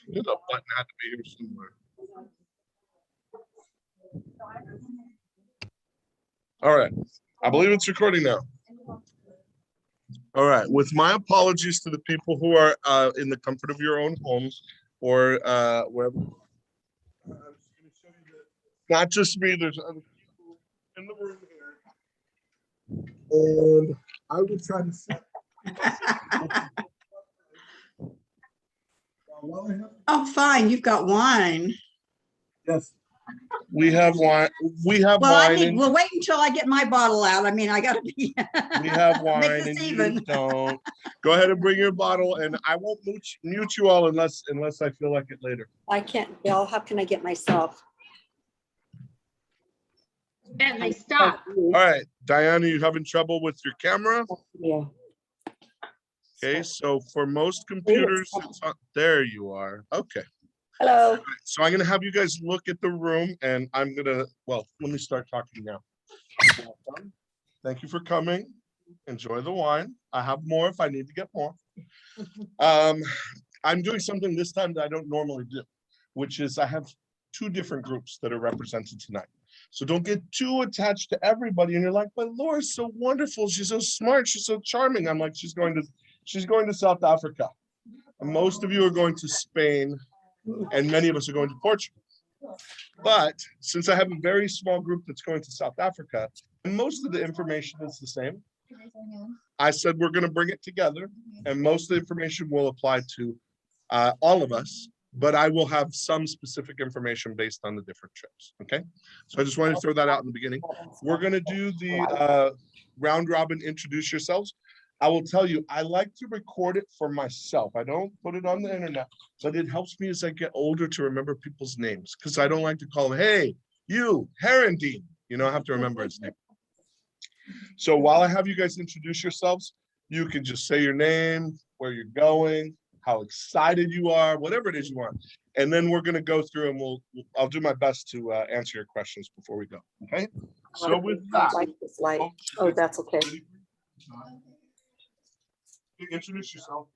The button had to be here somewhere. All right. I believe it's recording now. All right. With my apologies to the people who are in the comfort of your own homes or wherever. Not just me, there's other people in the room here. And I will try to set. Oh, fine. You've got wine. Yes. We have wine. We have Well, wine. well, wait until I get my bottle out. I mean, I got to be. We have wine Make this and even. you don't. Go ahead and bring your bottle, and I won't mute you all unless I feel like it later. I can't, Bill. How can I get myself? And they stop. All right, Diana, you having trouble with your camera? Yeah. Okay, so for most computers, it's on, there you are. Okay. Hello. Right, so I'm gonna have you guys look at the room, and I'm gonna, well, let me start talking now. Welcome. Thank you for coming. Enjoy the wine. I have more if I need to get more. I'm doing something this time that I don't normally do, which is I have two different groups that are represented tonight. So don't get too attached to everybody. And you're like, but Laura's so wonderful. She's so smart. She's so charming. I'm like, she's going to South Africa. And most of you are going to Spain, and many of us are going to Portugal. But since I have a very small group that's going to South Africa, and most of the information is the same, I said we're going to bring it together, and most of the information will apply to all of us, but I will have some specific information based on the different trips. Okay, so I just wanted to throw that out in the beginning. We're going to do the round robin, introduce yourselves. I will tell you, I like to record it for myself. I don't put it on the internet, but it helps me as I get older to remember people's names, because I don't like to call them, hey, you, Herendine. You know, I have to remember his name. So while I have you guys introduce yourselves, you can just say your name, where you're going, how excited you are, whatever it is you want. And then we're going to go through and I'll do my best to answer your questions before we go. Okay. So with that, like this light. Oh, that's okay. Introduce yourself.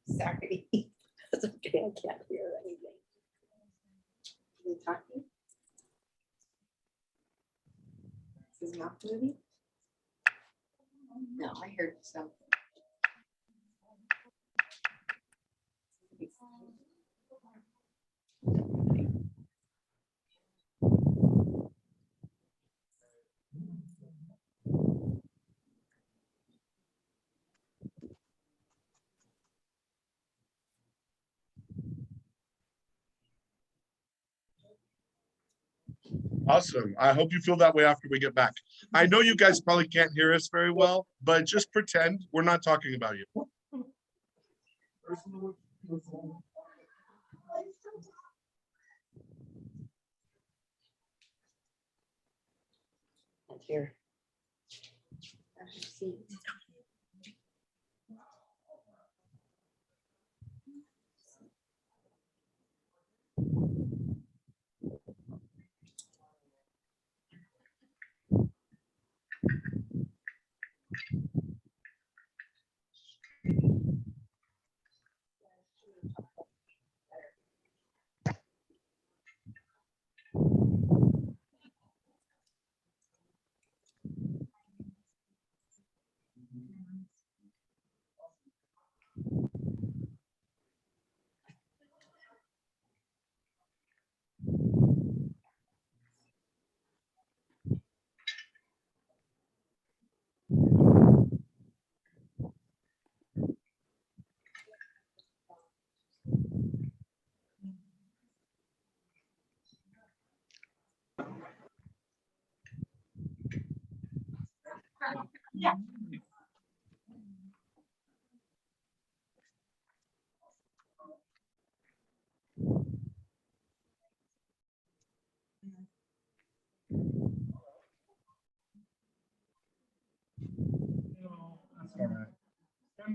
Sorry. That's okay. I can't hear anything. Are they talking? This is not the movie? No, I heard something. Awesome. I hope you feel that way after we get back. I know you guys probably can't hear us very well, but just pretend we're not talking about you. Here.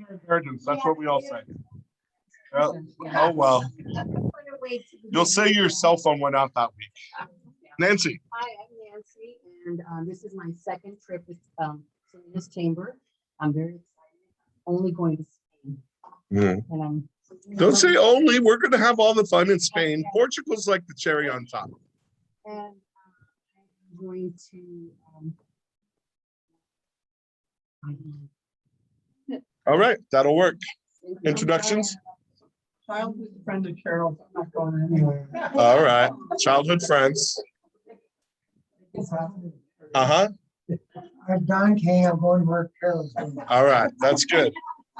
Excursions, that's what we all say. Oh, oh, well. You'll say your cell phone went out that week. Nancy. Hi, I'm Nancy, and this is my second trip with this chamber. I'm very excited. Only going to Spain. And I'm Don't say only. We're going to have all the fun in Spain. Portugal's like the cherry on top. And I'm going to. All right, that'll work. Introductions? Childhood friend of Carol's, I'm not going anywhere. All right, childhood friends. Uh-huh. I'm Don King, I'm going to work Carol's. All right, that's good.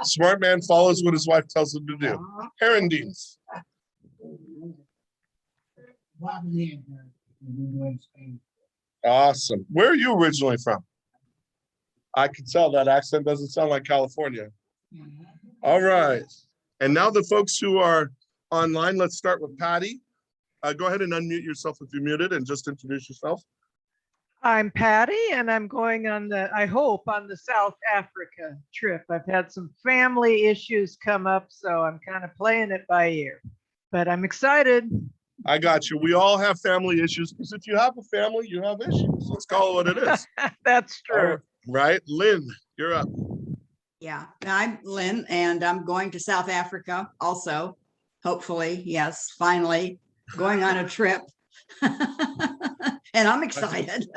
Smart man follows what his wife tells him to do. Herondines. Awesome. Where are you originally from? I can tell that accent doesn't sound like California. All right. And now the folks who are online, let's start with Patty. Go ahead and unmute yourself if you're muted and just introduce yourself. I'm Patty, and I'm going on the, I hope, on the South Africa trip. I've had some family issues come up, so I'm kind of playing it by ear. But I'm excited. I got you. We all have family issues because if you have a family, you have issues. Let's call it what it is. That's true. Right? Lynn, you're up. Yeah, I'm Lynn, and I'm going to South Africa also. Hopefully, yes, finally going on a trip. And I'm excited.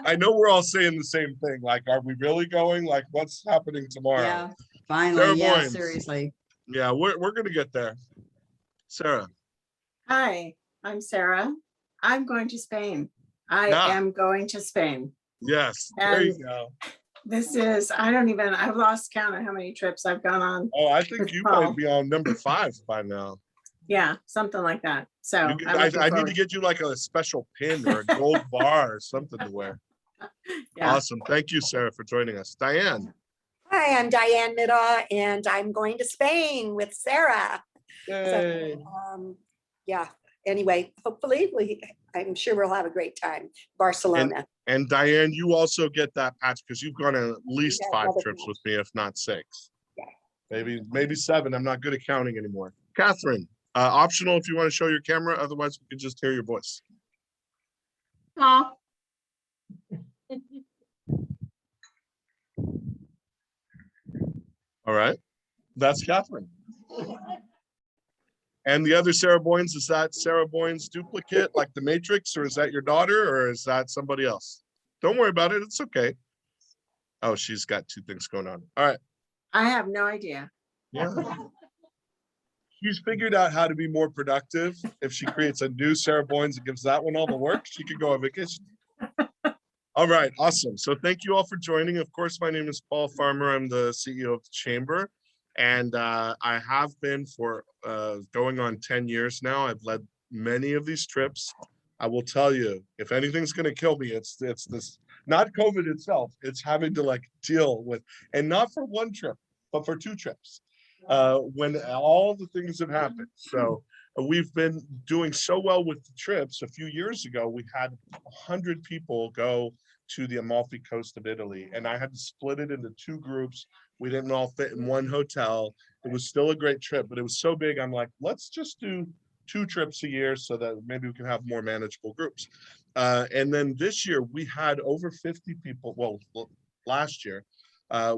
I know we're all saying the same thing. Like, are we really going? Like, what's happening tomorrow? Yeah, finally, Sarah yeah, Boynes. seriously. Yeah, we're gonna get there. Sarah. Hi, I'm Sarah. I'm going to Spain. I Ah. am going to Spain. Yes, there you And- go. This is, I've lost count of how many trips I've gone on. Oh, I think With you Paul. might be on number 5 by now. Yeah, something like that. So You could- I'm looking I need to forward. get you like a special pin or a gold bar or something to wear. Yeah. Awesome. Thank you, Sarah, for joining us. Diane. Hi, I'm Diane Middaugh, and I'm going to Spain with Sarah. Yay. Yeah, anyway, hopefully I'm sure we'll have a great time. Barcelona. And Diane, you also get that patch because you've gone on at least Yeah, 5 another trips patch. with me, if not 6. Yeah. Maybe 7. I'm not good at counting anymore. Catherine, optional if you want to show your camera. Otherwise, we can just hear your voice. Oh, All right. That's Catherine. And the other Sarah Boynes, is that Sarah Boynes duplicate like the Matrix, or is that your daughter, or is that somebody else? Don't worry about it. It's okay. Oh, she's got 2 things going on. All right. I have no idea. Yeah. She's figured out how to be more productive. If she creates a new Sarah Boynes and gives that one all the work, she could go on vacation. All right, awesome. So thank you all for joining. Of course, my name is Paul Farmer. I'm the CEO of the Chamber. And I have been for going on 10 years now. I've led many of these trips. I will tell you, if anything's going to kill me, it's this, not COVID itself. It's having to like deal with, and not for 1 trip, but for 2 trips. When all the things have happened. So we've been doing so well with the trips. A few years ago, we had 100 people go to the Amalfi Coast of Italy, and I had to split it into 2 groups. We didn't all fit in 1 hotel. It was still a great trip, but it was so big. I'm like, let's just do 2 trips a year so that maybe we can have more manageable groups. And then this year we had over 50 people. Well, last year,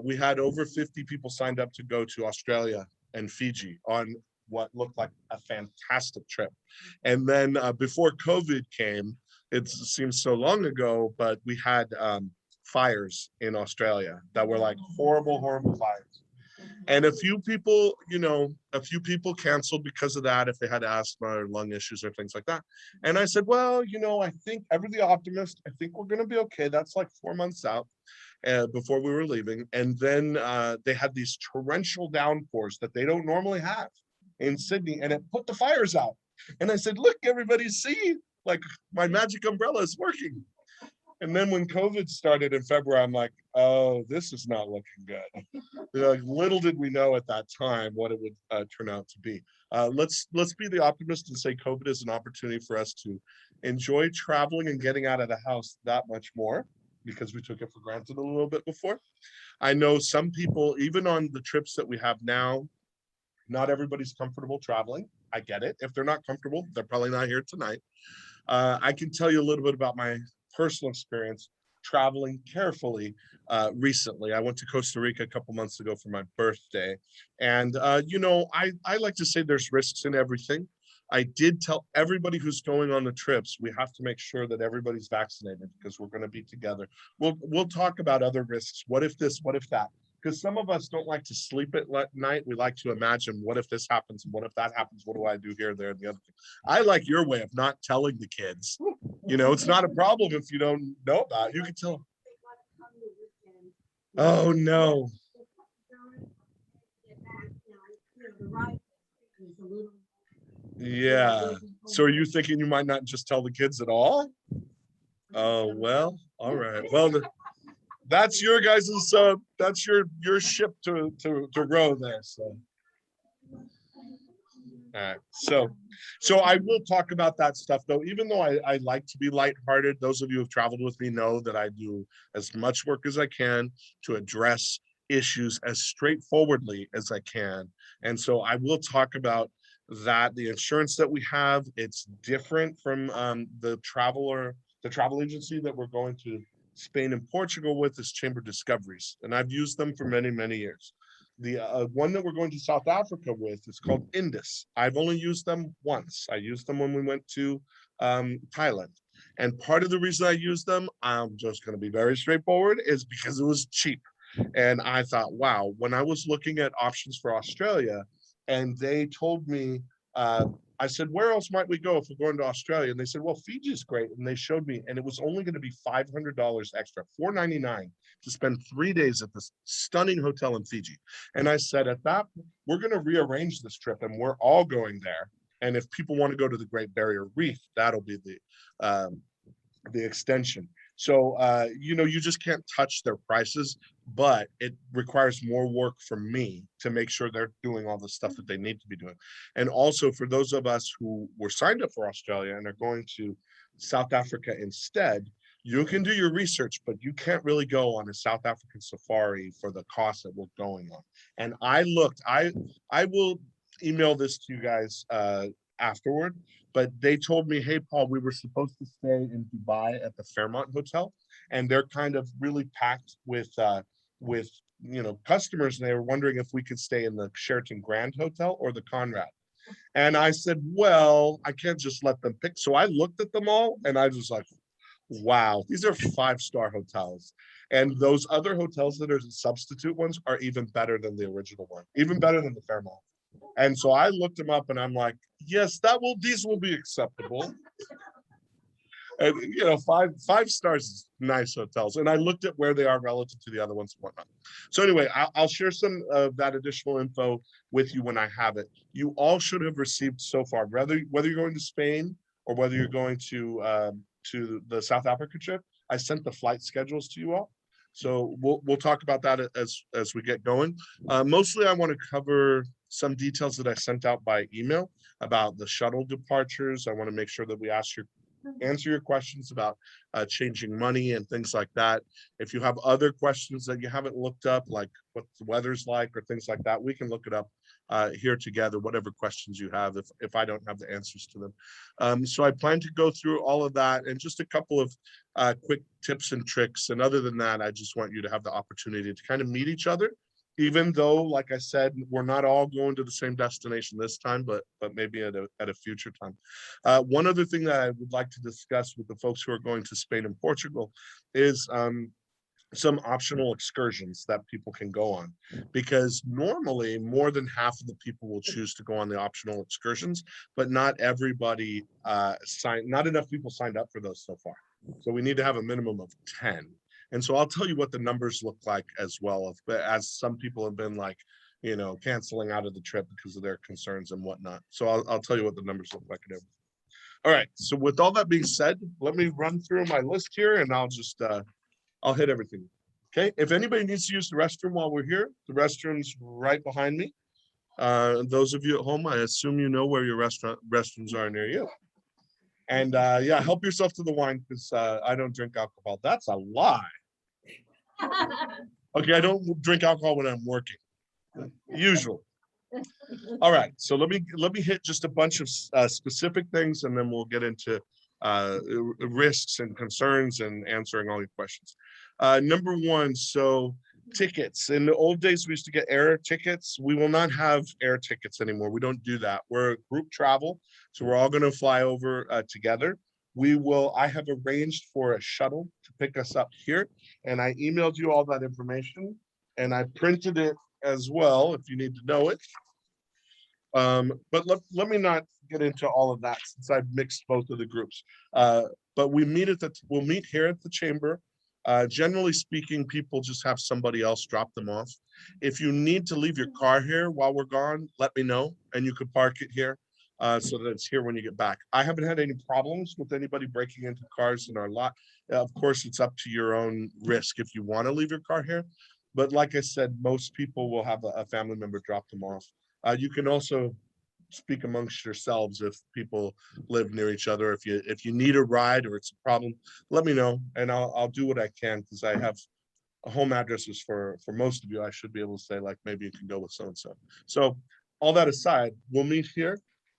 we had over 50 people signed up to go to Australia and Fiji on what looked like a fantastic trip. And then before COVID came, it seems so long ago, but we had fires in Australia that were like horrible, horrible fires. And a few people, canceled because of that, if they had asthma or lung issues or things like that. And I said, well, I think ever the optimist, I think we're going to be okay. That's like 4 months out. Before we were leaving. And then they had these torrential downpours that they don't normally have in Sydney, and it put the fires out. And I said, look, everybody, see, like my magic umbrella is working. And then when COVID started in February, I'm like, oh, this is not looking good. Like, little did we know at that time what it would turn out to be. Let's be the optimist and say COVID is an opportunity for us to enjoy traveling and getting out of the house that much more, because we took it for granted a little bit before. I know some people, even on the trips that we have now, not everybody's comfortable traveling. I get it. If they're not comfortable, they're probably not here tonight. I can tell you a little bit about my personal experience traveling carefully recently. I went to Costa Rica a couple months ago for my birthday. And, I like to say there's risks in everything. I did tell everybody who's going on the trips, we have to make sure that everybody's vaccinated because we're going to be together. We'll talk about other risks. What if this, what if that? Because some of us don't like to sleep at night. We like to imagine, what if this happens? And what if that happens? What do I do here, there, and the other thing? I like your way of not telling the kids. It's not a problem if you don't know about it. You can tell. Oh, no. Yeah. So are you thinking you might not just tell the kids at all? Oh, well, all right. Well, that's your guys's, that's your ship to row there. So. All right. So I will talk about that stuff though, even though I like to be lighthearted. Those of you who have traveled with me know that I do as much work as I can to address issues as straightforwardly as I can. And so I will talk about that. The insurance that we have, it's different from the travel agency that we're going to Spain and Portugal with, is Chamber Discoveries. And I've used them for many, many years. The one that we're going to South Africa with is called Indus. I've only used them once. I used them when we went to Thailand. And part of the reason I used them, I'm just going to be very straightforward, is because it was cheap. And I thought, wow, when I was looking at options for Australia, and they told me, I said, where else might we go if we're going to Australia? And they said, well, Fiji's great. And they showed me, and it was only going to be $500 extra, $499 to spend 3 days at this stunning hotel in Fiji. And I said, at that, we're going to rearrange this trip and we're all going there. And if people want to go to the Great Barrier Reef, that'll be the extension. So, you just can't touch their prices, but it requires more work from me to make sure they're doing all the stuff that they need to be doing. And also for those of us who were signed up for Australia and are going to South Africa instead, you can do your research, but you can't really go on a South African safari for the cost that we're going on. And I looked, I will email this to you guys afterward, but they told me, hey, Paul, we were supposed to stay in Dubai at the Fairmont Hotel, and they're kind of really packed with customers, and they were wondering if we could stay in the Sheraton Grand Hotel or the Conrad. And I said, well, I can't just let them pick. So I looked at them all, and I was like, wow, these are 5-star hotels. And those other hotels that are substitute ones are even better than the original one, even better than the Fairmont. And so I looked them up and I'm like, yes, these will be acceptable. And 5 stars is nice hotels. And I looked at where they are relative to the other ones and whatnot. So anyway, I'll share some of that additional info with you when I have it. You all should have received so far, whether you're going to Spain or whether you're going to the South Africa trip, I sent the flight schedules to you all. So we'll talk about that as we get going. Mostly I want to cover some details that I sent out by email about the shuttle departures. I want to make sure that we answer your questions about changing money and things like that. If you have other questions that you haven't looked up, like what the weather's like or things like that, we can look it up here together, whatever questions you have, if I don't have the answers to them. So I plan to go through all of that and just a couple of quick tips and tricks. And other than that, I just want you to have the opportunity to kind of meet each other, even though, like I said, we're not all going to the same destination this time, but maybe at a future time. One other thing that I would like to discuss with the folks who are going to Spain and Portugal is some optional excursions that people can go on, because normally more than half of the people will choose to go on the optional excursions, but not everybody not enough people signed up for those so far. So we need to have a minimum of 10. And so I'll tell you what the numbers look like as well, as some people have been like, canceling out of the trip because of their concerns and whatnot. So I'll tell you what the numbers look like. All right, so with all that being said, let me run through my list here and I'll just, I'll hit everything. Okay, if anybody needs to use the restroom while we're here, the restroom's right behind me. Those of you at home, I assume you know where your restrooms are near you. And yeah, help yourself to the wine because I don't drink alcohol. That's a lie. Okay, I don't drink alcohol when I'm working, usually. All right, so let me hit just a bunch of specific things, and then we'll get into risks and concerns and answering all your questions. Number one, so tickets. In the old days, we used to get air tickets. We will not have air tickets anymore. We don't do that. We're group travel, so we're all going to fly over together. I have arranged for a shuttle to pick us up here, and I emailed you all that information, and I printed it as well if you need to know it. But let me not get into all of that since I've mixed both of the groups. But we'll meet here at the chamber. Generally speaking, people just have somebody else drop them off. If you need to leave your car here while we're gone, let me know and you could park it here so that it's here when you get back. I haven't had any problems with anybody breaking into cars in our lot. Of course, it's up to your own risk if you want to leave your car here. But like I said, most people will have a family member drop them off. You can also speak amongst yourselves if people live near each other. If you need a ride or it's a problem, let me know and I'll do what I can because I have home addresses for most of you. I should be able to say like maybe you can go with so and so. So all that aside, we'll meet here.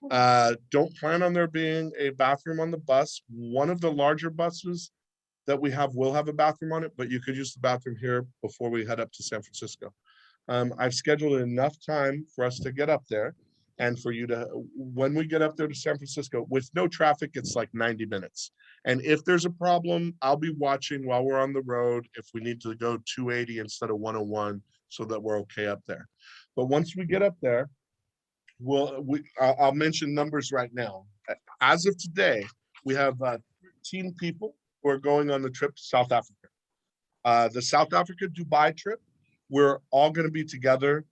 Don't plan on there being a bathroom on the bus. One of the larger buses that we have will have a bathroom on it, but you could use the bathroom here before we head up to San Francisco. I've scheduled enough time for us to get up there and for you to, when we get up there to San Francisco, with no traffic, it's like 90 minutes. And if there's a problem, I'll be watching while we're on the road if we need to go 280 instead of 101 so that we're okay up there. But once we get up there, I'll mention numbers right now. As of today, we have 13 people who are going on the trip to South Africa. The South Africa Dubai trip, we're all going to be together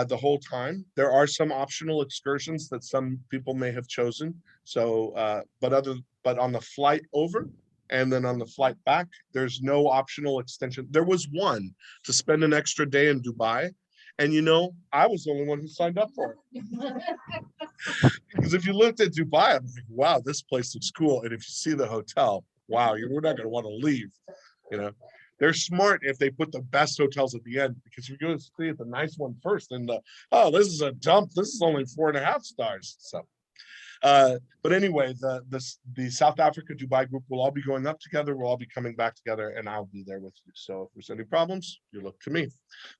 the whole time. There are some optional excursions that some people may have chosen. So, but on the flight over and then on the flight back, there's no optional extension. There was one to spend an extra day in Dubai. And you know, I was the only one who signed up for it. Because if you looked at Dubai, I'm like, wow, this place looks cool. And if you see the hotel, wow, we're not going to want to leave. You know, they're smart if they put the best hotels at the end, because you're going to stay at the nice one first. And this is a dump. This is only 4.5 stars. So, but anyway, the South Africa Dubai group will all be going up together. We'll all be coming back together, and I'll be there with you. So if there's any problems, you look to me.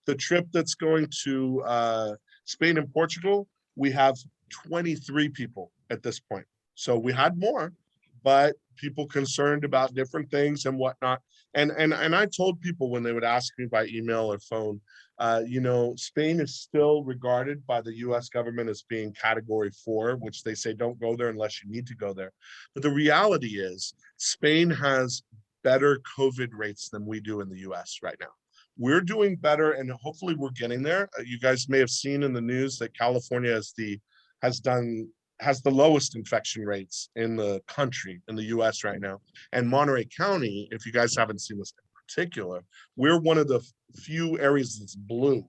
The trip that's going to Spain and Portugal, we have 23 people at this point. So we had more, but people concerned about different things and whatnot. And I told people when they would ask me by email or phone, you know, Spain is still regarded by the US government as being category 4, which they say don't go there unless you need to go there. But the reality is Spain has better COVID rates than we do in the US right now. We're doing better, and hopefully we're getting there. You guys may have seen in the news that California has the lowest infection rates in the country, in the US right now. And Monterey County, if you guys haven't seen this in particular, we're one of the few areas that's blue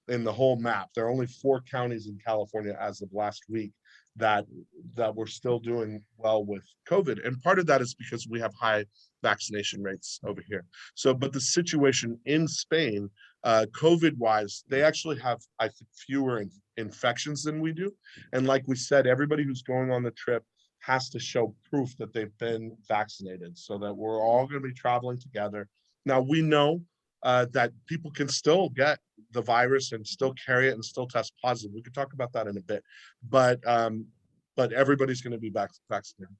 in the whole map. There are only 4 counties in California as of last week that we're still doing well with COVID. And part of that is because we have high vaccination rates over here. So, but the situation in Spain, COVID-wise, they actually have, I think, fewer infections than we do. And like we said, everybody who's going on the trip has to show proof that they've been vaccinated so that we're all going to be traveling together. Now, we know that people can still get the virus and still carry it and still test positive. We could talk about that in a bit, but everybody's going to be vaccinated.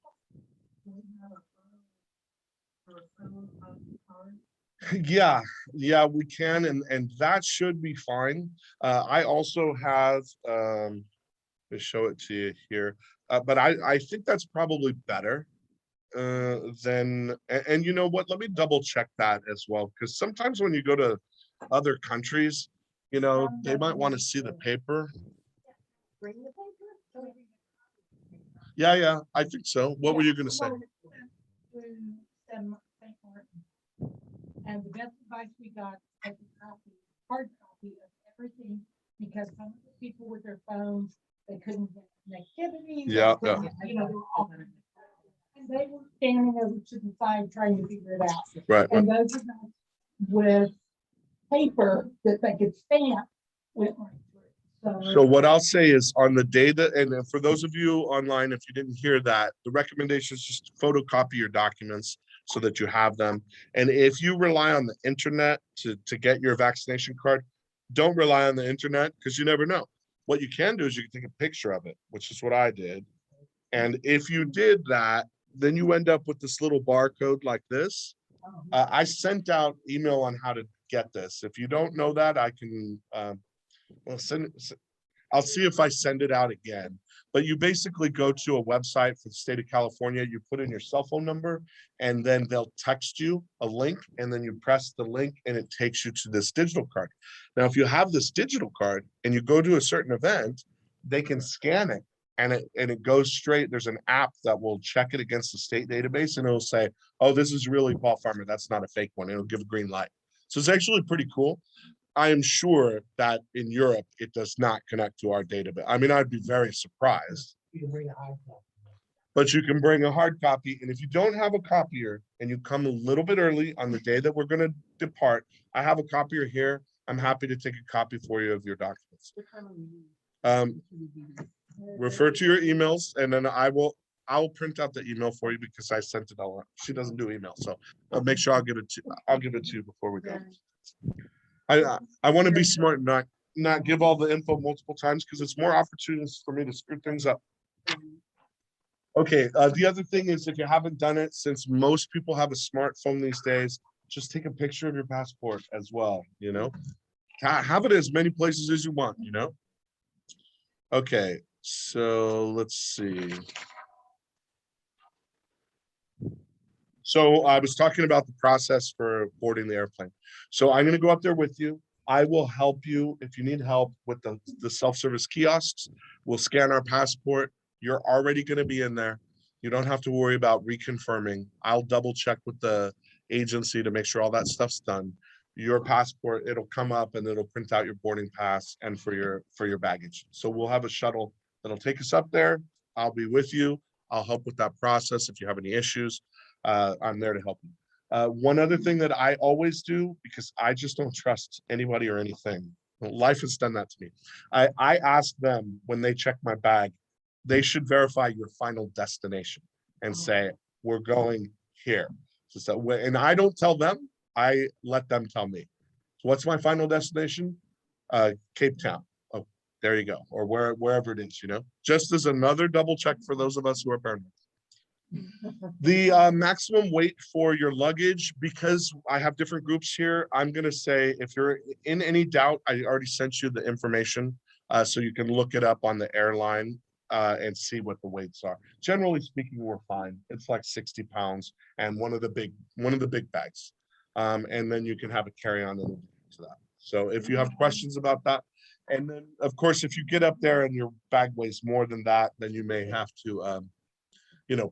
Yeah, we can, and that should be fine. I also have, let me show it to you here, but I think that's probably better than, and you know what, let me double check that as well, because sometimes when you go to other countries, you know, they might want to see the paper. Yeah, I think so. What were you gonna say? And the best advice we got was a copy, hard copy of everything, because some of the people with their phones, they couldn't get connectivity. they Yeah, couldn't get, You know, they were all- and they were standing over to the side trying to figure it out. Right. And those of us with paper that they could stamp went right through. So what I'll say is on the day that, and for those of you online, if you didn't hear that, the recommendation is just photocopy your documents so that you have them. And if you rely on the internet to get your vaccination card, don't rely on the internet because you never know. What you can do is you can take a picture of it, which is what I did. And if you did that, then you end up with this little barcode like this. I sent out email on how to get this. If you don't know that, I can, well, I'll see if I send it out again. But you basically go to a website for the state of California, you put in your cell phone number, and then they'll text you a link, and then you press the link and it takes you to this digital card. Now, if you have this digital card and you go to a certain event, they can scan it and it goes straight. There's an app that will check it against the state database and it'll say, oh, this is really Paul Farmer. That's not a fake one. It'll give a green light. So it's actually pretty cool. I am sure that in Europe, it does not connect to our database. I mean, I'd be very surprised. But you can bring a hard copy. And if you don't have a copier and you come a little bit early on the day that we're going to depart, I have a copier here. I'm happy to take a copy for you of your documents. Refer to your emails and then I'll print out the email for you because I sent it all. She doesn't do email. So I'll make sure I'll give it to you before we go. I want to be smart and not give all the info multiple times because it's more opportunities for me to screw things up. Okay, the other thing is if you haven't done it, since most people have a smartphone these days, just take a picture of your passport as well, you know? Have it as many places as you want, you know? Okay, so let's see. So I was talking about the process for boarding the airplane. So I'm going to go up there with you. I will help you if you need help with the self-service kiosks. We'll scan our passport. You're already going to be in there. You don't have to worry about reconfirming. I'll double check with the agency to make sure all that stuff's done. Your passport, it'll come up and it'll print out your boarding pass and for your baggage. So we'll have a shuttle that'll take us up there. I'll be with you. I'll help with that process if you have any issues. I'm there to help you. One other thing that I always do, because I just don't trust anybody or anything. Life has done that to me. I ask them when they check my bag, they should verify your final destination and say, we're going here. So, and I don't tell them, I let them tell me. So what's my final destination? Cape Town. Oh, there you go. Or wherever it is, you know, just as another double check for those of us who are paranoid. The maximum weight for your luggage, because I have different groups here, I'm going to say if you're in any doubt, I already sent you the information so you can look it up on the airline and see what the weights are. Generally speaking, we're fine. It's like 60 pounds and one of the big bags. And then you can have a carry-on to that. So if you have questions about that, and then of course, if you get up there and your bag weighs more than that, then you may have to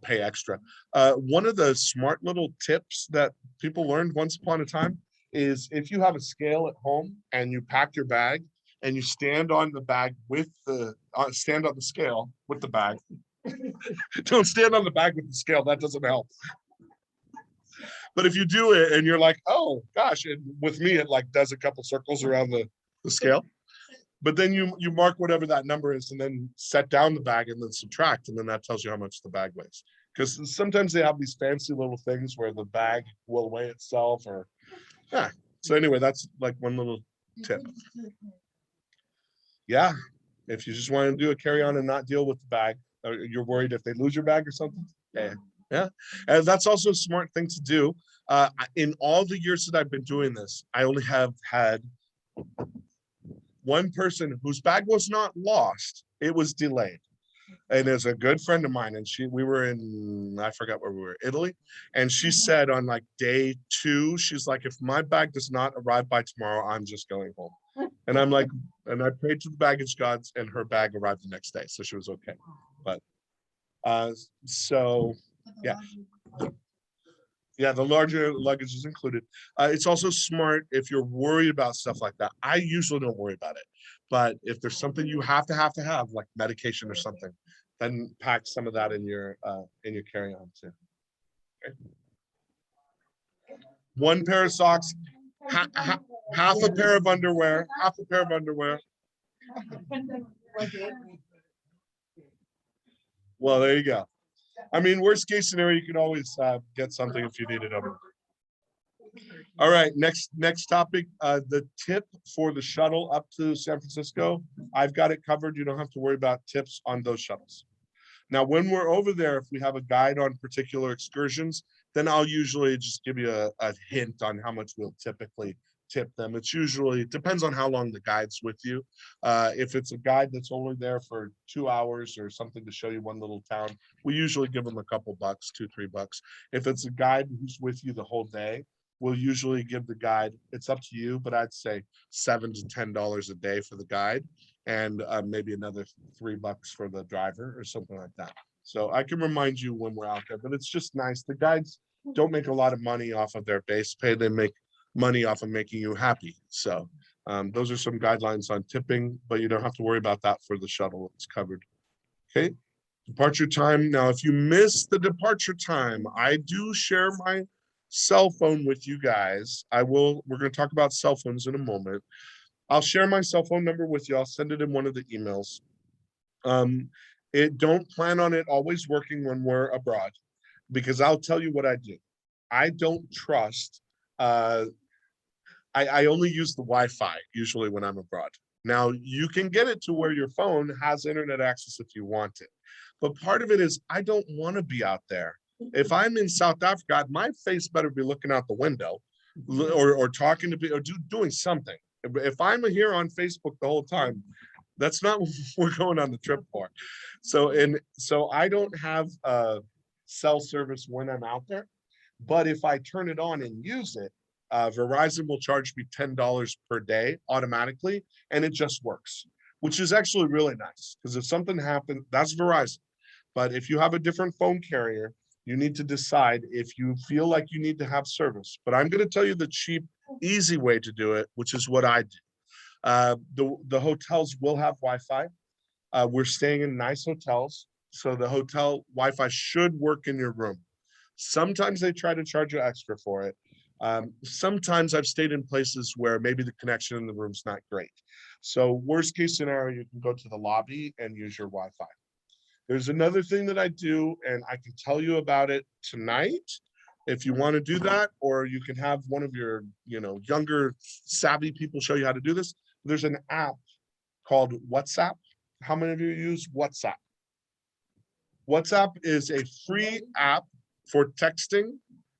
pay extra. One of the smart little tips that people learned once upon a time is if you have a scale at home and you pack your bag and you stand on the bag with stand on the scale with the bag. Don't stand on the bag with the scale. That doesn't help. But if you do it and you're like, oh gosh, and with me, it like does a couple circles around the scale. But then you mark whatever that number is and then set down the bag and then subtract. And then that tells you how much the bag weighs. Because sometimes they have these fancy little things where the bag will weigh itself or, yeah. So anyway, that's like one little tip. Yeah. If you just want to do a carry-on and not deal with the bag, or you're worried if they lose your bag or something. Yeah. And that's also a smart thing to do. In all the years that I've been doing this, I only have had one person whose bag was not lost, it was delayed. And it's a good friend of mine, and we were in, I forgot where we were, Italy. And she said on like day 2, she's like, if my bag does not arrive by tomorrow, I'm just going home. And I'm like, and I prayed to the baggage gods and her bag arrived the next day. So she was okay. But So yeah. Yeah, the larger luggage is included. It's also smart if you're worried about stuff like that. I usually don't worry about it, but if there's something you have to have, like medication or something, then pack some of that in your carry-on too. Okay. One pair of socks, half a pair of underwear, half a pair of underwear. Well, there you go. I mean, worst case scenario, you can always get something if you need it over. All right, next topic, the tip for the shuttle up to San Francisco. I've got it covered. You don't have to worry about tips on those shuttles. Now, when we're over there, if we have a guide on particular excursions, then I'll usually just give you a hint on how much we'll typically tip them. It depends on how long the guide's with you. If it's a guide that's only there for 2 hours or something to show you one little town, we usually give them a couple bucks, $2-3. If it's a guide who's with you the whole day, we'll usually give the guide, it's up to you, but I'd say $7 to $10 a day for the guide, and maybe another $3 for the driver or something like that. So I can remind you when we're out there, but it's just nice. The guides don't make a lot of money off of their base pay. They make money off of making you happy. So those are some guidelines on tipping, but you don't have to worry about that for the shuttle. It's covered. Okay. Departure time. Now, if you miss the departure time, I do share my cell phone with you guys. We're going to talk about cell phones in a moment. I'll share my cell phone number with you. I'll send it in one of the emails. Don't plan on it always working when we're abroad, because I'll tell you what I do. I don't trust, I only use the Wi-Fi usually when I'm abroad. Now, you can get it to where your phone has internet access if you want it. But part of it is I don't want to be out there. If I'm in South Africa, my face better be looking out the window or talking to people or doing something. If I'm here on Facebook the whole time, that's not what we're going on the trip for. So I don't have cell service when I'm out there. But if I turn it on and use it, Verizon will charge me $10 per day automatically, and it just works, which is actually really nice, because if something happens, that's Verizon. But if you have a different phone carrier, you need to decide if you feel like you need to have service. But I'm going to tell you the cheap, easy way to do it, which is what I do. The hotels will have Wi-Fi. We're staying in nice hotels, so the hotel Wi-Fi should work in your room. Sometimes they try to charge you extra for it. Sometimes I've stayed in places where maybe the connection in the room's not great. So worst case scenario, you can go to the lobby and use your Wi-Fi. There's another thing that I do, and I can tell you about it tonight if you want to do that, or you can have one of your, younger savvy people show you how to do this. There's an app called WhatsApp. How many of you use WhatsApp? WhatsApp is a free app for texting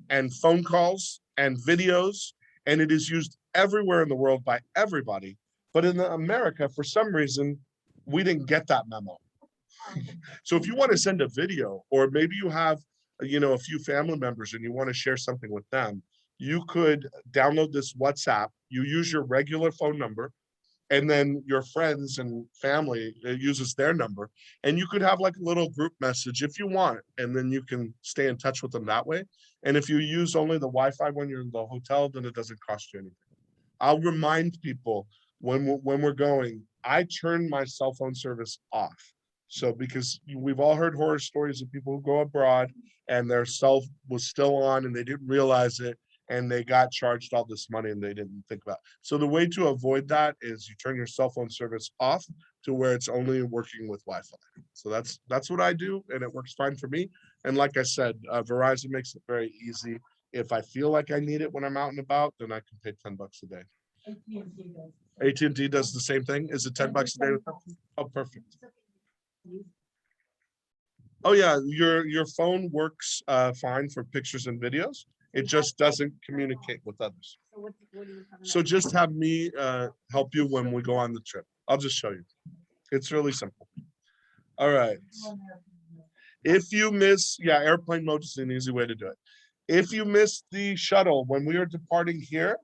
and phone calls and videos, and it is used everywhere in the world by everybody. But in America, for some reason, we didn't get that memo. So if you want to send a video, or maybe you have, a few family members and you want to share something with them, you could download this WhatsApp. You use your regular phone number, and then your friends and family uses their number, and you could have like a little group message if you want, and then you can stay in touch with them that way. And if you use only the Wi-Fi when you're in the hotel, then it doesn't cost you anything. I'll remind people when we're going, I turn my cell phone service off. So because we've all heard horror stories of people who go abroad and their cell was still on and they didn't realize it, and they got charged all this money and they didn't think about it. So the way to avoid that is you turn your cell phone service off to where it's only working with Wi-Fi. So that's what I do, and it works fine for me. And like I said, Verizon makes it very easy. If I feel like I need it when I'm out and about, then I can pay $10 a day. AT&T does the same thing. Is it $10 a day? Oh, perfect. Oh yeah, your phone works fine for pictures and videos. It just doesn't communicate with others. So just have me help you when we go on the trip. I'll just show you. It's really simple. All right. If you miss, airplane mode is an easy way to do it. If you miss the shuttle when we are departing here,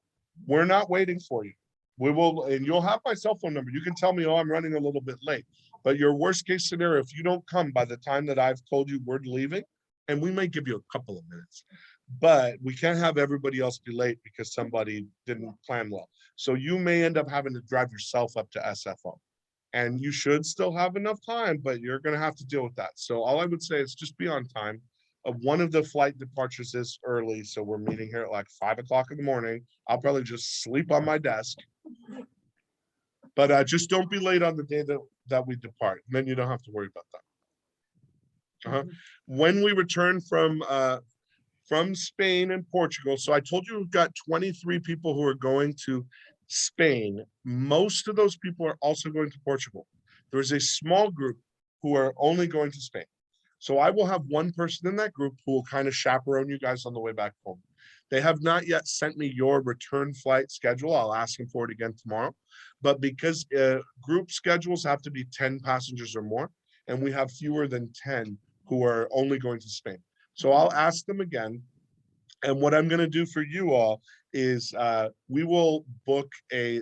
we're not waiting for you. We will, and you'll have my cell phone number. You can tell me, oh, I'm running a little bit late. But your worst case scenario, if you don't come by the time that I've told you we're leaving, and we may give you a couple of minutes, but we can't have everybody else be late because somebody didn't plan well. So you may end up having to drive yourself up to SFO. And you should still have enough time, but you're gonna have to deal with that. So all I would say is just be on time. One of the flight departures is early, so we're meeting here at like 5 o'clock in the morning. I'll probably just sleep on my desk. But just don't be late on the day that we depart. Then you don't have to worry about that. When we return from Spain and Portugal, so I told you we've got 23 people who are going to Spain. Most of those people are also going to Portugal. There is a small group who are only going to Spain. So I will have one person in that group who will kind of chaperone you guys on the way back home. They have not yet sent me your return flight schedule. I'll ask them for it again tomorrow. But because group schedules have to be 10 passengers or more, and we have fewer than 10 who are only going to Spain. So I'll ask them again. And what I'm going to do for you all is we will book a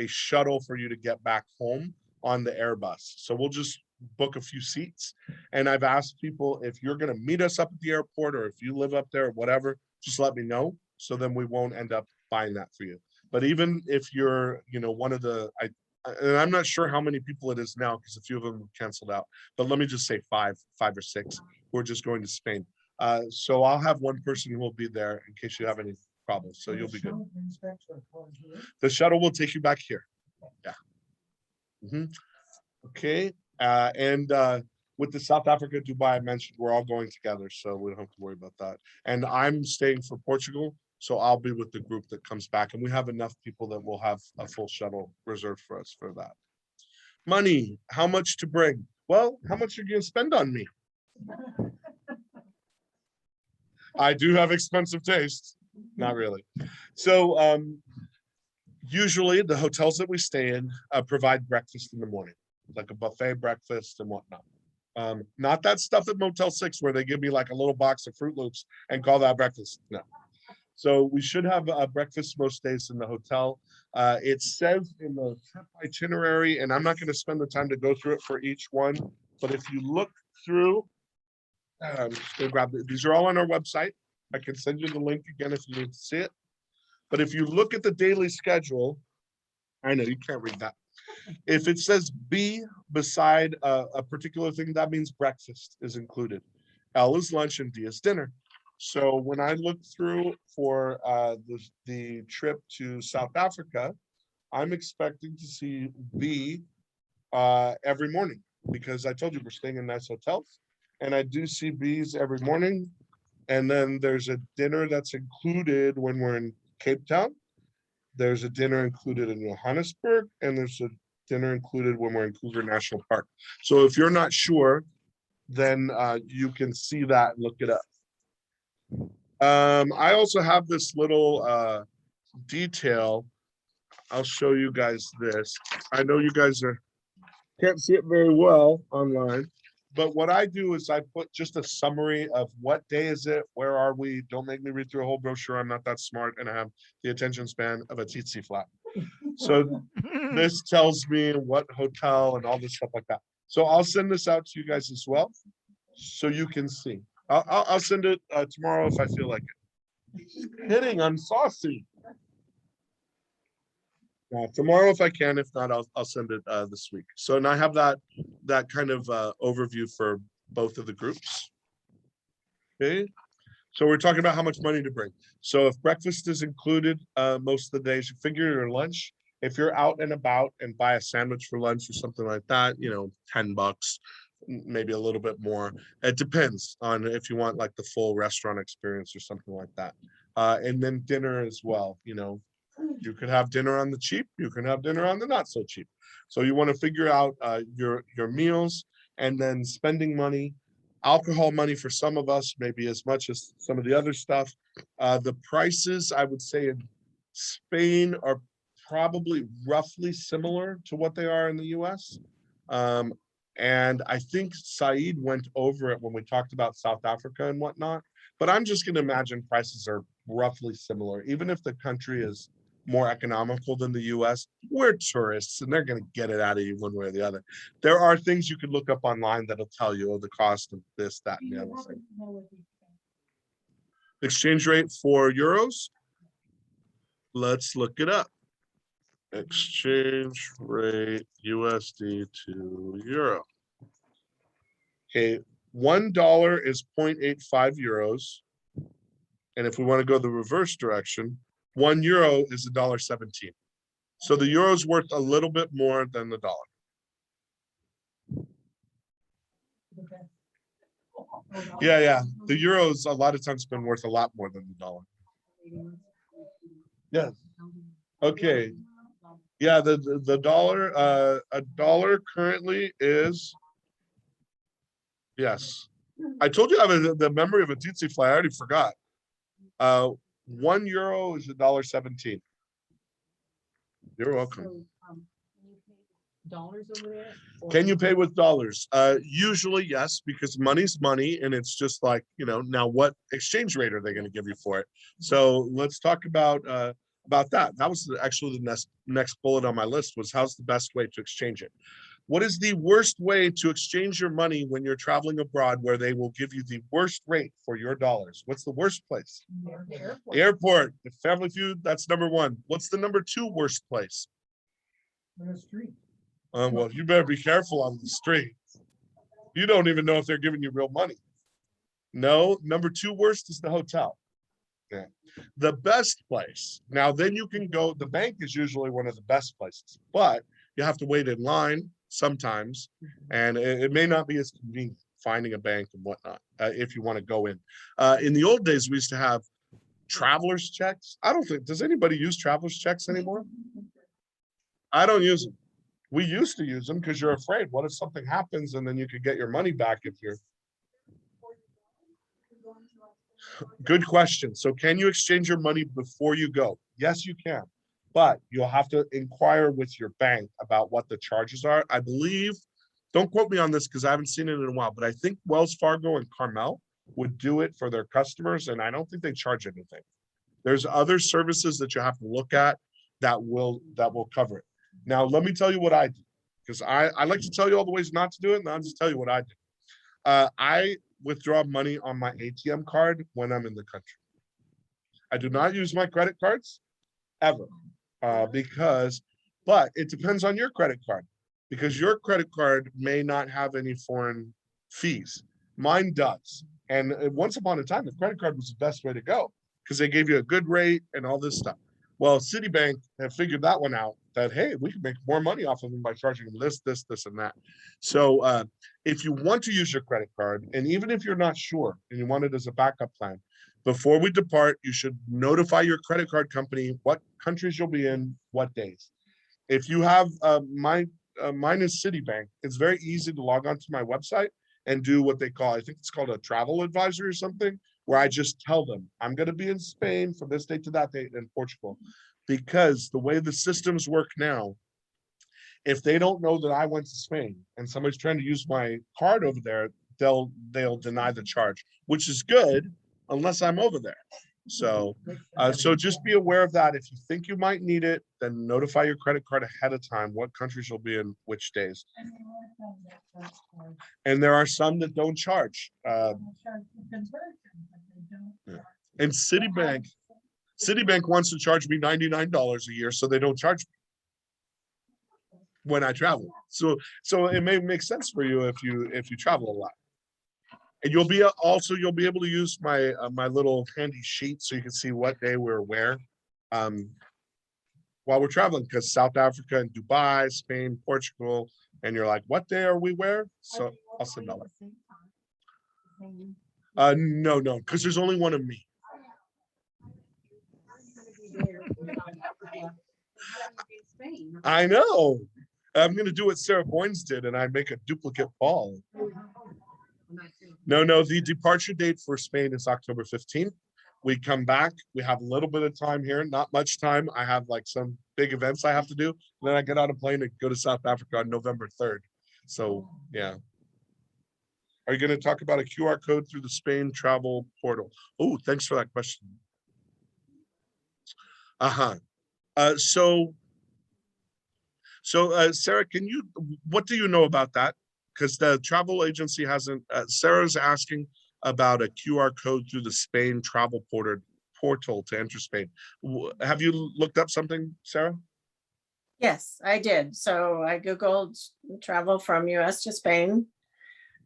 shuttle for you to get back home on the Airbus. So we'll just book a few seats. And I've asked people, if you're going to meet us up at the airport or if you live up there or whatever, just let me know. So then we won't end up buying that for you. But even if you're, one of the, and I'm not sure how many people it is now because a few of them canceled out, but let me just say five or six who are just going to Spain. So I'll have one person who will be there in case you have any problems. So you'll be good. The shuttle will take you back here. Yeah. Okay. And with the South Africa, Dubai, I mentioned, we're all going together, so we don't have to worry about that. And I'm staying for Portugal, so I'll be with the group that comes back. And we have enough people that will have a full shuttle reserved for us for that. Money, how much to bring? Well, how much are you going to spend on me? I do have expensive taste. Not really. So usually the hotels that we stay in provide breakfast in the morning, like a buffet breakfast and whatnot. Not that stuff at Motel 6 where they give me like a little box of Fruit Loops and call that breakfast. No. So we should have a breakfast most days in the hotel. It says in the trip itinerary, and I'm not going to spend the time to go through it for each one, but if you look through, I'm just going to grab it. These are all on our website. I can send you the link again if you need to see it. But if you look at the daily schedule, I know you can't read that. If it says B beside a particular thing, that means breakfast is included. L is lunch and D is dinner. So when I look through for the trip to South Africa, I'm expecting to see B every morning because I told you we're staying in nice hotels. And I do see B's every morning. And then there's a dinner that's included when we're in Cape Town. There's a dinner included in Johannesburg, and there's a dinner included when we're in Kruger National Park. So if you're not sure, then you can see that and look it up. I also have this little detail. I'll show you guys this. I know you guys can't see it very well online, but what I do is I put just a summary of what day is it, where are we? Don't make me read through a whole brochure. I'm not that smart, and I have the attention span of a tsetse flat. So this tells me what hotel and all this stuff like that. So I'll send this out to you guys as well, so you can see. I'll send it tomorrow if I feel like it. Kidding, I'm saucy. Tomorrow if I can, if not, I'll send it this week. So now I have that kind of overview for both of the groups. Okay, so we're talking about how much money to bring. So if breakfast is included most of the days, you figure your lunch. If you're out and about and buy a sandwich for lunch or something like that, $10, maybe a little bit more. It depends on if you want like the full restaurant experience or something like that. And then dinner as well, you could have dinner on the cheap, you can have dinner on the not so cheap. So you want to figure out your meals and then spending money, alcohol money for some of us, maybe as much as some of the other stuff. The prices, I would say in Spain are probably roughly similar to what they are in the US. And I think Saeed went over it when we talked about South Africa and whatnot, but I'm just going to imagine prices are roughly similar, even if the country is more economical than the US. We're tourists and they're going to get it out of you one way or the other. There are things you can look up online that'll tell you the cost of this, that, and the other thing. Exchange rate for euros. Let's look it up. Exchange rate USD to euro. Okay, $1 is 0.85 euros. And if we want to go the reverse direction, 1 euro is $1.17. So the euro is worth a little bit more than the dollar. Yeah. The euros a lot of times been worth a lot more than the dollar. Yes. Okay. Yeah, the dollar, a dollar currently is, yes. I told you I have the memory of a tsetse fly. I already forgot. 1 euro is $1.17. You're welcome. So, can you pay dollars over there? Can you pay with dollars? Usually yes, because money's money, and it's just like, now what exchange rate are they going to give you for it? So let's talk about that. That was actually the next bullet on my list, was how's the best way to exchange it? What is the worst way to exchange your money when you're traveling abroad, where they will give you the worst rate for your dollars? What's the worst place? The Airport. The Family Feud, that's number one. What's the number two worst place? The street. Well, you better be careful on the street. You don't even know if they're giving you real money. No, number two worst is the hotel. Yeah. The best place. Now, then you can go, the bank is usually one of the best places, but you have to wait in line sometimes, and it may not be as convenient finding a bank and whatnot if you want to go in. In the old days, we used to have traveler's checks. I don't think, does anybody use traveler's checks anymore? I don't use them. We used to use them because you're afraid. What if something happens and then you could get your money back if you're. Good question. So can you exchange your money before you go? Yes, you can. But you'll have to inquire with your bank about what the charges are. I believe, don't quote me on this because I haven't seen it in a while, but I think Wells Fargo and Carmel would do it for their customers, and I don't think they charge anything. There's other services that you have to look at that will cover it. Now, let me tell you what I do, because I like to tell you all the ways not to do it, and I'll just tell you what I do. I withdraw money on my ATM card when I'm in the country. I do not use my credit cards ever, but it depends on your credit card, because your credit card may not have any foreign fees. Mine does. And once upon a time, the credit card was the best way to go because they gave you a good rate and all this stuff. Well, Citibank have figured that one out, that, hey, we can make more money off of them by charging them this, and that. So if you want to use your credit card, and even if you're not sure and you want it as a backup plan, before we depart, you should notify your credit card company what countries you'll be in, what days. If you have mine is Citibank, it's very easy to log on to my website and do what they call, I think it's called a travel advisor or something, where I just tell them I'm going to be in Spain from this date to that date in Portugal. Because the way the systems work now, if they don't know that I went to Spain and somebody's trying to use my card over there, they'll deny the charge, which is good unless I'm over there. So just be aware of that. If you think you might need it, then notify your credit card ahead of time what countries you'll be in which days. And there are some that don't charge. And Citibank wants to charge me $99 a year, so they don't charge me when I travel. So it may make sense for you if you travel a lot. And you'll be able to use my my little handy sheet so you can see what day we're where while we're traveling, because South Africa and Dubai, Spain, Portugal, and you're like, what day are we where? So I'll send all that. No, because there's only one of me. I know. I'm going to do what Sarah Boynes did, and I make a duplicate ball. No, the departure date for Spain is October 15th. We come back. We have a little bit of time here, not much time. I have like some big events I have to do. Then I get on a plane and go to South Africa on November 3rd. So, yeah. Are you going to talk about a QR code through the Spain travel portal? Oh, thanks for that question. So Sarah, what do you know about that? Because the travel agency hasn't, Sarah's asking about a QR code through the Spain travel portal to enter Spain. Have you looked up something, Sarah? Yes, I did. So I Googled travel from US to Spain.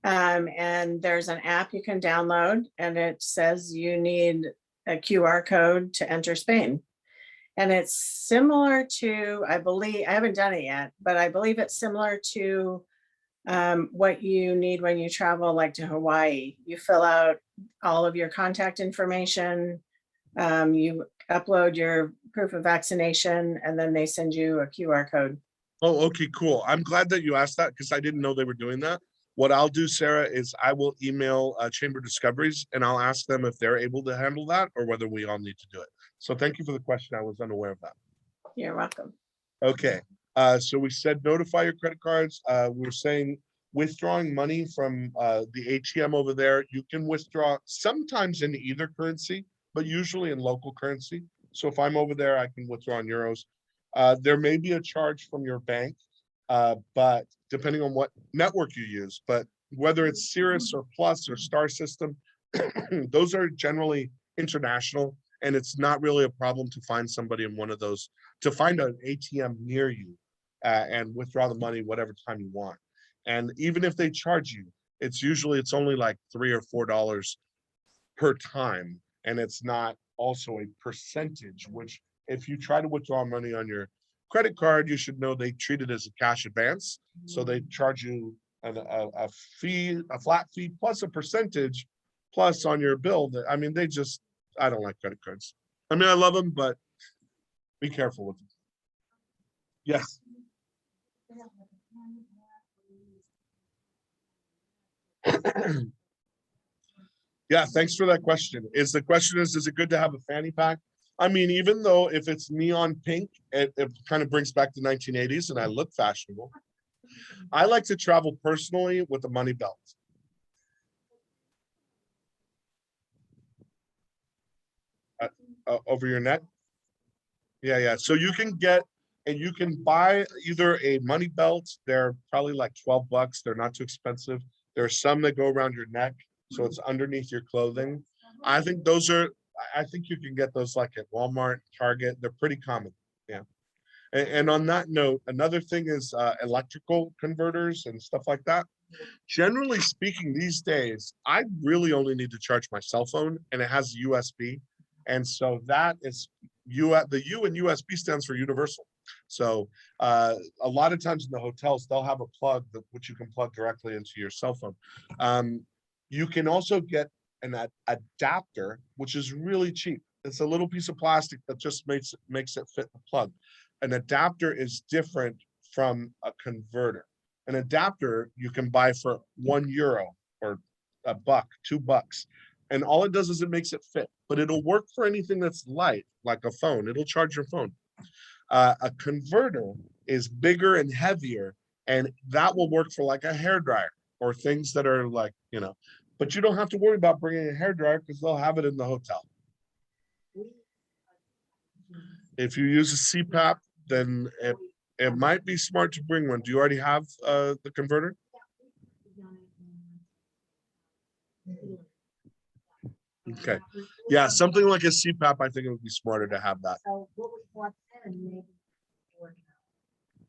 And there's an app you can download and it says you need a QR code to enter Spain. And it's similar to, I believe, I haven't done it yet, but I believe it's similar to what you need when you travel like to Hawaii. You fill out all of your contact information, you upload your proof of vaccination, and then they send you a QR code. Oh, okay, cool. I'm glad that you asked that because I didn't know they were doing that. What I'll do, Sarah, is I will email Chamber Discoveries and I'll ask them if they're able to handle that or whether we all need to do it. So thank you for the question. I was unaware of that. You're welcome. Okay, so we said notify your credit cards. We're saying withdrawing money from the ATM over there. You can withdraw sometimes in either currency, but usually in local currency. So if I'm over there, I can withdraw in euros. There may be a charge from your bank, but depending on what network you use, but whether it's Cirrus or Plus or Star System, those are generally international, and it's not really a problem to find somebody in one of those, to find an ATM near you and withdraw the money whatever time you want. And even if they charge you, it's only like $3 or $4 per time, and it's not also a percentage, which if you try to withdraw money on your credit card, you should know they treat it as a cash advance. So they charge you a fee, a flat fee plus a percentage plus on your bill. I mean, I don't like credit cards. I mean, I love them, but be careful with them. Yes. Yeah, thanks for that question. Is it good to have a fanny pack? I mean, even though if it's neon pink, it kind of brings back the 1980s and I look fashionable. I like to travel personally with a money belt. Over your neck? Yeah. So you can buy either a money belt. They're probably like $12. They're not too expensive. There are some that go around your neck, so it's underneath your clothing. I think you can get those like at Walmart, Target. They're pretty common. Yeah. And on that note, another thing is electrical converters and stuff like that. Generally speaking, these days, I really only need to charge my cell phone, and it has USB. And so that is the U in USB stands for universal. So a lot of times in the hotels, they'll have a plug which you can plug directly into your cell phone. You can also get an adapter, which is really cheap. It's a little piece of plastic that just makes it fit the plug. An adapter is different from a converter. An adapter you can buy for €1 or $1, $2. And all it does is it makes it fit, but it'll work for anything that's light, like a phone. It'll charge your phone. A converter is bigger and heavier, and that will work for like a hairdryer or things that are like, but you don't have to worry about bringing a hairdryer because they'll have it in the hotel. If you use a CPAP, then it might be smart to bring one. Do you already have the converter? Okay. Yeah, something like a CPAP, I think it would be smarter to have that.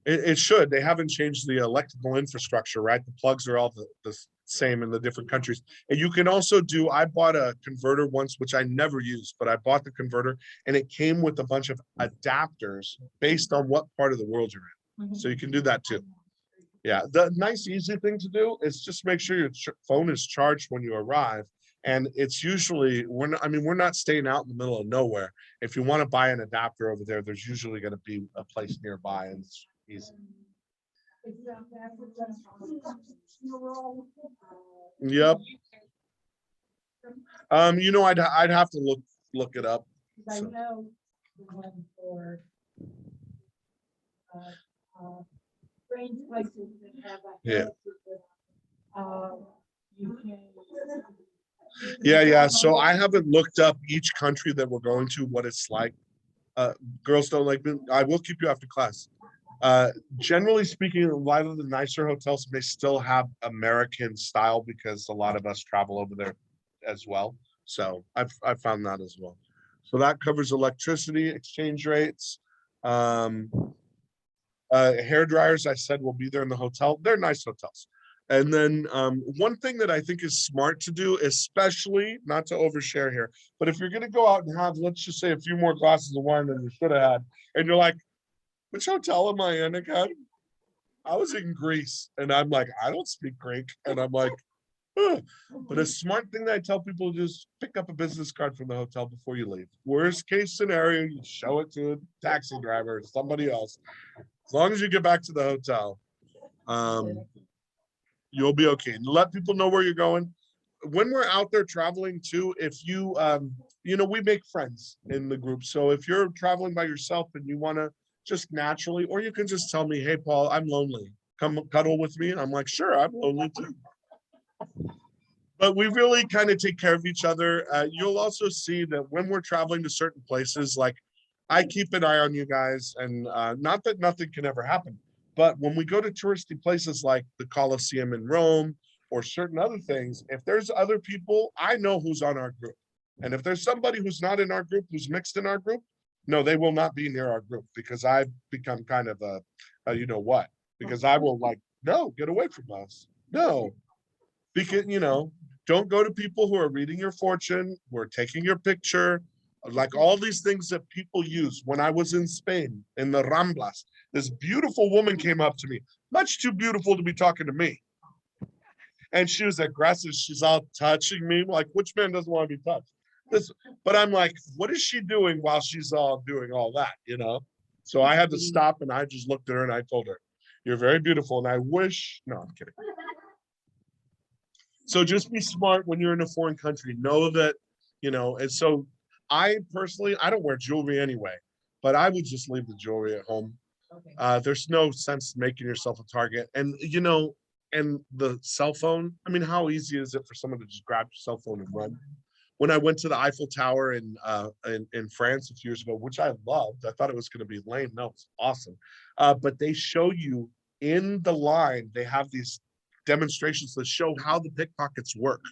It should. They haven't changed the electrical infrastructure, right? The plugs are all the same in the different countries. And you can also I bought a converter once, which I never used, but I bought the converter and it came with a bunch of adapters based on what part of the world you're in. So you can do that too. Yeah, the nice, easy thing to do is just make sure your phone is charged when you arrive. And it's usually, we're not staying out in the middle of nowhere. If you want to buy an adapter over there, there's usually going to be a place nearby and it's easy. Yep. I'd have to look it up. I So. know the one for strange places that have a Yeah. You can. Yeah. So I haven't looked up each country that we're going to, what it's like. Girls don't like me. I will keep you after class. Generally speaking, a lot of the nicer hotels may still have American style because a lot of us travel over there as well. So I've found that as well. So that covers electricity, exchange rates. Hair dryers, I said, will be there in the hotel. They're nice hotels. And then one thing that I think is smart to do, especially not to overshare here, but if you're going to go out and have, let's just say, a few more glasses of wine than you should have had, and you're like, which hotel am I in again? I was in Greece, and I'm like, I don't speak Greek, and I'm like, "Ugh." But a smart thing that I tell people is just pick up a business card from the hotel before you leave. Worst case scenario, you show it to a taxi driver or somebody else. As long as you get back to the hotel, you'll be okay. Let people know where you're going. When we're out there traveling too, if you, we make friends in the group. So if you're traveling by yourself and you want to just naturally, or you can just tell me, hey, Paul, I'm lonely. Come cuddle with me. And I'm like, sure, I'm lonely too. But we really kind of take care of each other. You'll also see that when we're traveling to certain places, like I keep an eye on you guys, and not that nothing can ever happen, but when we go to touristy places like the Colosseum in Rome or certain other things, if there's other people, I know who's on our group. And if there's somebody who's not in our group, who's mixed in our group, no, they will not be near our group because I've become kind of a you know what, because I will like, no, get away from us. No, because, don't go to people who are reading your fortune, who are taking your picture, like all these things that people use. When I was in Spain, in the Ramblas, this beautiful woman came up to me, much too beautiful to be talking to me. And she was aggressive. She's all touching me. Like, which man doesn't want to be touched? But I'm like, what is she doing while she's all doing all that, So I had to stop and I just looked at her and I told her, you're very beautiful. And I wish, no, I'm kidding. So just be smart when you're in a foreign country. Know that, and so I personally, I don't wear jewelry anyway, but I would just leave the jewelry at home. There's no sense making yourself a target. And, and the cell phone, I mean, how easy is it for someone to just grab your cell phone and run? When I went to the Eiffel Tower in France a few years ago, which I loved, I thought it was going to be lame. No, it's awesome. But they show you in the line, they have these demonstrations that show how the pickpockets work,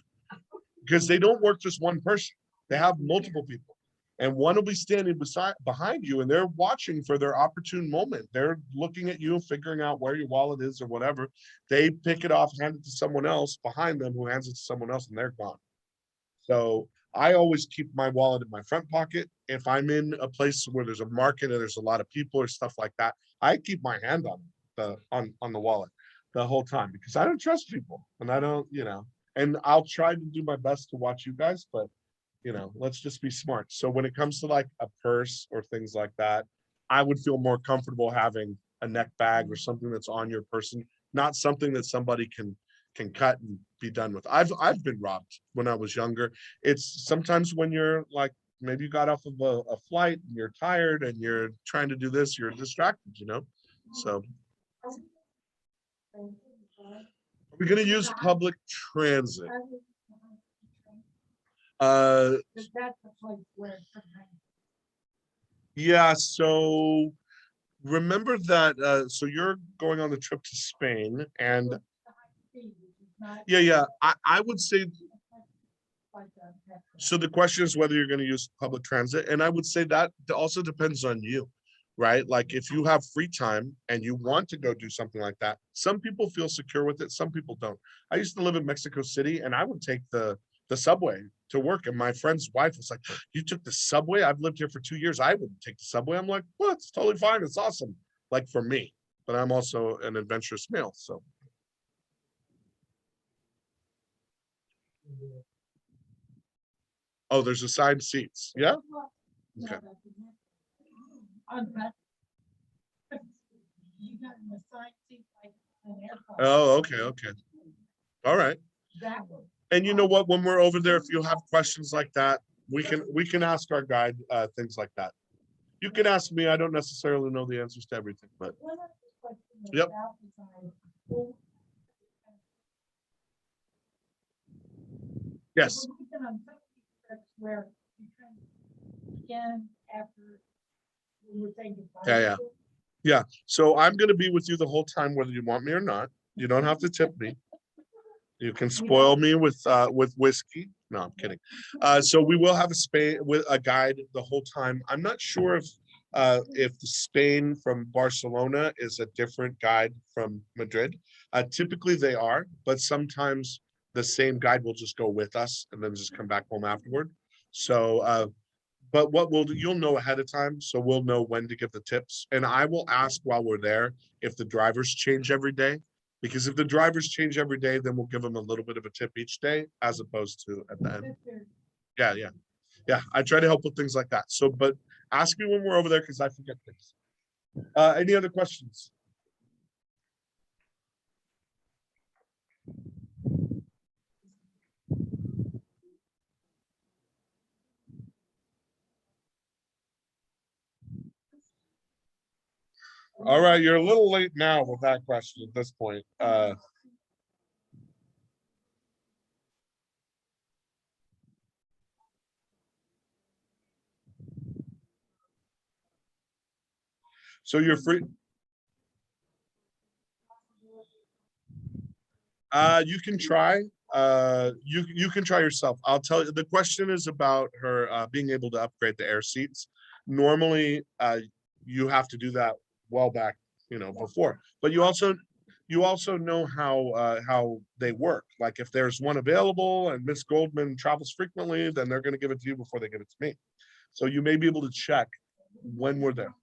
because they don't work just one person. They have multiple people, and one will be standing behind you, and they're watching for their opportune moment. They're looking at you, figuring out where your wallet is or whatever. They pick it off, hand it to someone else behind them, who hands it to someone else, and they're gone. So I always keep my wallet in my front pocket. If I'm in a place where there's a market and there's a lot of people or stuff like that, I keep my hand on the wallet the whole time, because I don't trust people, and I don't, and I'll try to do my best to watch you guys, but let's just be smart. So when it comes to like a purse or things like that, I would feel more comfortable having a neck bag or something that's on your person, not something that somebody can cut and be done with. I've been robbed when I was younger. It's sometimes when you're like, maybe you got off of a flight and you're tired and you're trying to do this, you're distracted, So are we going to use public transit? That's the place where. Yeah, so remember that, so you're going on the trip to Spain, and yeah, I would say, so the question is whether you're going to use public transit, and I would say that also depends on you, right? Like if you have free time and you want to go do something like that, some people feel secure with it, some people don't. I used to live in Mexico City, and I would take the subway to work, and my friend's wife was like, you took the subway? I've lived here for 2 years. I wouldn't take the subway. I'm like, well, it's totally fine. It's awesome. Like for me, but I'm also an adventurous male. So. Oh, there's assigned seats. Yeah. Okay. Oh, okay. All right. And you know what? When we're over there, if you have questions like that, we can ask our guide things like that. You can ask me. I don't necessarily know the answers to everything, but yep. Yes. Where you can again after say goodbye. Yeah, yeah. Yeah, so I'm gonna be with you the whole time, whether you want me or not. You don't have to tip me. You can spoil me with whiskey. No, I'm kidding. So we will have a Spain with a guide the whole time. I'm not sure if the Spain from Barcelona is a different guide from Madrid. Typically they are, but sometimes the same guide will just go with us and then just come back home afterward. So but what we'll do, you'll know ahead of time, so we'll know when to give the tips. And I will ask while we're there if the drivers change every day. Because if the drivers change every day, then we'll give them a little bit of a tip each day as opposed to at the end. Yeah, yeah. Yeah, I try to help with things like that. So, but ask me when we're over there because I forget things. Any other questions? All right, you're a little late now with that question at this point. So you're free. You can try. You can try yourself. I'll tell you. The question is about her being able to upgrade the air seats. Normally, you have to do that well back, before. But you also know how they work. Like if there's one available and Miss Goldman travels frequently, then they're going to give it to you before they give it to me. So you may be able to check when we're there.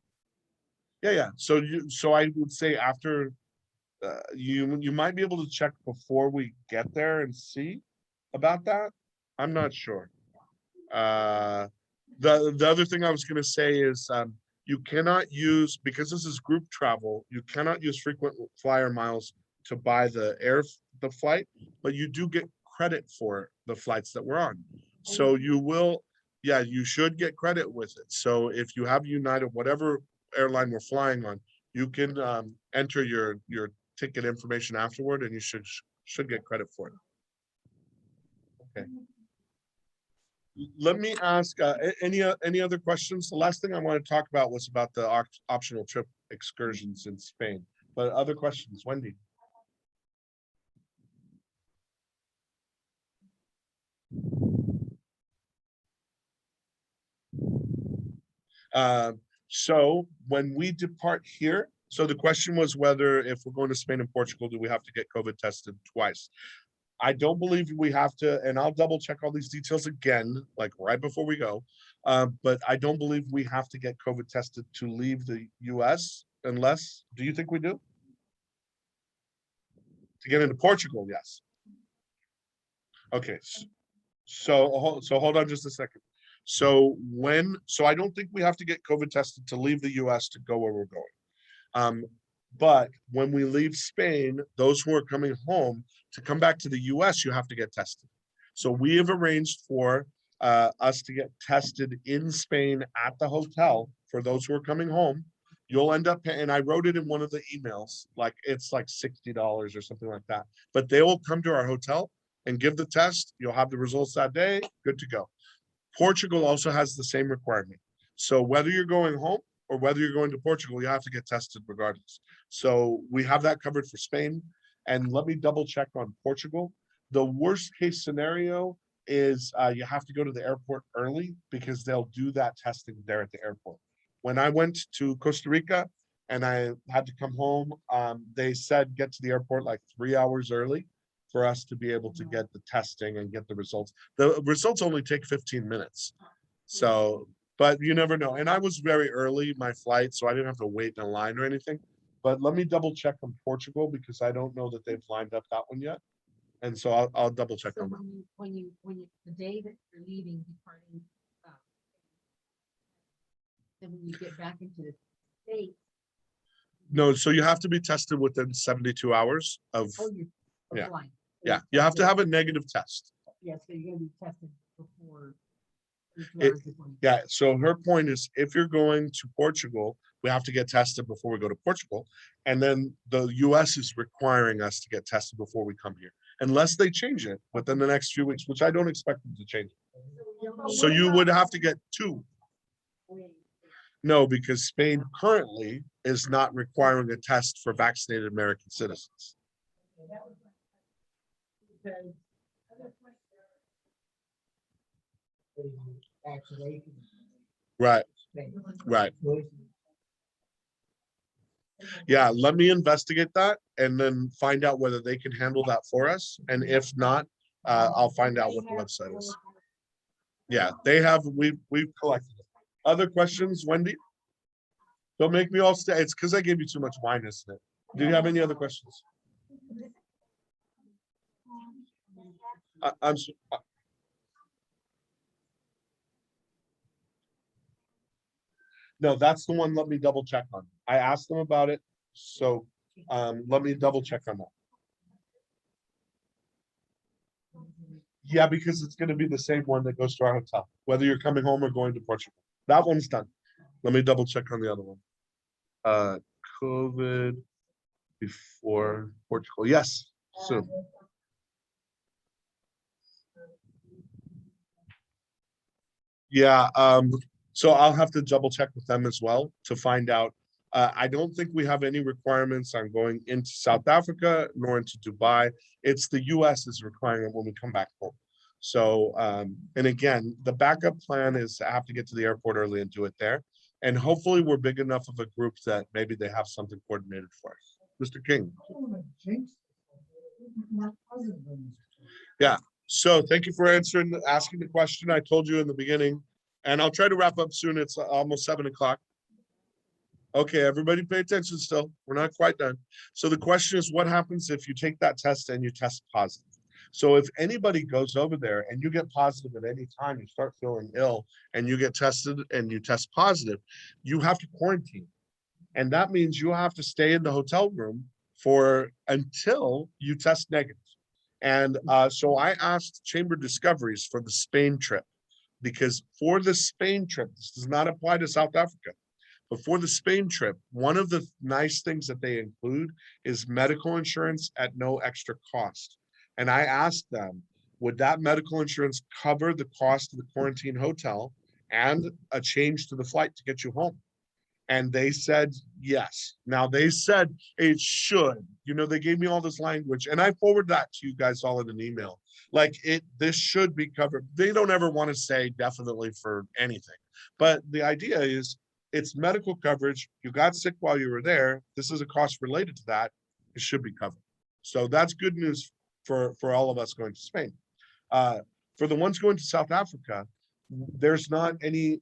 Yeah, yeah. So I would say after you might be able to check before we get there and see about that. I'm not sure. The other thing I was going to say is you cannot use, because this is group travel, you cannot use frequent flyer miles to buy the flight, but you do get credit for the flights that we're on. So you should get credit with it. So if you have United, whatever airline we're flying on, you can enter your ticket information afterward and you should get credit for it. Okay. Let me ask any other questions. The last thing I want to talk about was about the optional trip excursions in Spain, but other questions, Wendy? So when we depart here, so the question was whether if we're going to Spain and Portugal, do we have to get COVID tested twice? I don't believe we have to, and I'll double check all these details again, like right before we go. But I don't believe we have to get COVID tested to leave the US unless, do you think we do? To get into Portugal, yes. Okay, so hold on just a second. So I don't think we have to get COVID tested to leave the US to go where we're going. But when we leave Spain, those who are coming home to come back to the US, you have to get tested. So we have arranged for us to get tested in Spain at the hotel for those who are coming home. You'll end up, and I wrote it in one of the emails, like it's like $60 or something like that. But they will come to our hotel and give the test. You'll have the results that day, good to go. Portugal also has the same requirement. So whether you're going home or whether you're going to Portugal, you have to get tested regardless. So we have that covered for Spain. And let me double check on Portugal. The worst case scenario is you have to go to the airport early because they'll do that testing there at the airport. When I went to Costa Rica and I had to come home, they said get to the airport like 3 hours early for us to be able to get the testing and get the results. The results only take 15 minutes. So, but you never know. And I was very early, my flight, so I didn't have to wait in a line or anything. But let me double check on Portugal because I don't know that they've lined up that one yet. And so I'll double check So on that. when you, the day that you're leaving, departing, then when you get back into the States, No, so you have to be tested within 72 hours of, you're Yeah. flying. yeah, you have to have a negative test. Yeah, so you're gonna be tested before. 22 It- hours before you- Yeah, so her point is if you're going to Portugal, we have to get tested before we go to Portugal. And then the US is requiring us to get tested before we come here, unless they change it within the next few weeks, which I don't expect them to change. So you would have to get two. No, because Spain currently is not requiring a test for vaccinated American citizens. Because other places Right, right. Yeah, let me investigate that and then find out whether they can handle that for us. And if not, I'll find out what the website is. Yeah, they have, we've collected it. Other questions, Wendy? Don't make me all stay. It's because I gave you too much wine, isn't it? Do you have any other questions? I'm, no, that's the one. Let me double check on. I asked them about it. So let me double check on that. Yeah, because it's gonna be the same one that goes to our hotel, whether you're coming home or going to Portugal. That one's done. Let me double check on the other one. COVID before Portugal. Yes, soon. Yeah, so I'll have to double check with them as well to find out. I don't think we have any requirements on going into South Africa nor into Dubai. It's the US is requiring it when we come back home. So, and again, the backup plan is to have to get to the airport early and do it there. And hopefully we're big enough of a group that maybe they have something coordinated for us. Mr. King. Yeah, so thank you for asking the question. I told you in the beginning, and I'll try to wrap up soon. It's almost 7 o'clock. Okay, everybody pay attention still. We're not quite done. So the question is, what happens if you take that test and you test positive? So if anybody goes over there and you get positive at any time, you start feeling ill and you get tested and you test positive, you have to quarantine. And that means you have to stay in the hotel room for until you test negative. And so I asked Chamber Discoveries for the Spain trip, because for the Spain trip, this does not apply to South Africa, but for the Spain trip, one of the nice things that they include is medical insurance at no extra cost. And I asked them, would that medical insurance cover the cost of the quarantine hotel and a change to the flight to get you home? And they said, yes. Now they said it should, they gave me all this language and I forward that to you guys all in an email. Like this should be covered. They don't ever want to say definitely for anything, but the idea is it's medical coverage. You got sick while you were there. This is a cost related to that. It should be covered. So that's good news for all of us going to Spain. For the ones going to South Africa, there's not any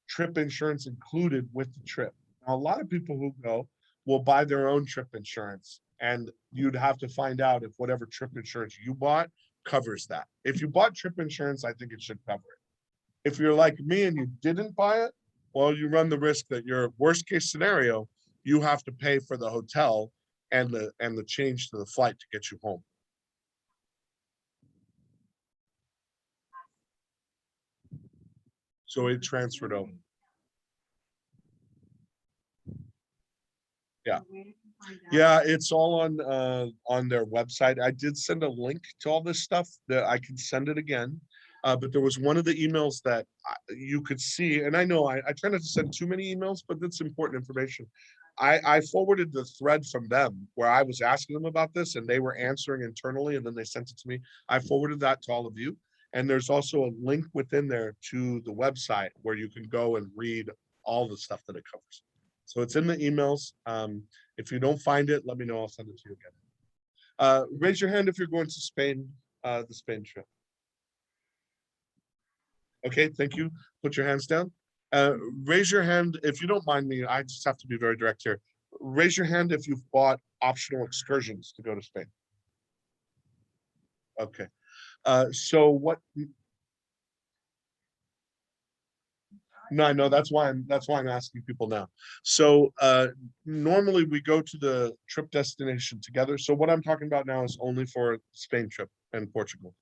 trip insurance included with the trip. Now, a lot of people who go will buy their own trip insurance, and you'd have to find out if whatever trip insurance you bought covers that. If you bought trip insurance, I think it should cover it. If you're like me and you didn't buy it, well, you run the risk that your worst case scenario, you have to pay for the hotel and the change to the flight to get you home. So it transferred over. Yeah. Yeah, it's all on their website. I did send a link to all this stuff that I can send it again. But there was one of the emails that you could see, and I know I try not to send too many emails, but that's important information. I forwarded the thread from them where I was asking them about this and they were answering internally and then they sent it to me. I forwarded that to all of you. And there's also a link within there to the website where you can go and read all the stuff that it covers. So it's in the emails. If you don't find it, let me know. I'll send it to you again. Raise your hand if you're going to Spain, the Spain trip. Okay, thank you. Put your hands down. Raise your hand if you don't mind me. I just have to be very direct here. Raise your hand if you've bought optional excursions to go to Spain. Okay. So what? No, I know that's why I'm asking people now. So normally we go to the trip destination together. So what I'm talking about now is only for Spain trip and Portugal.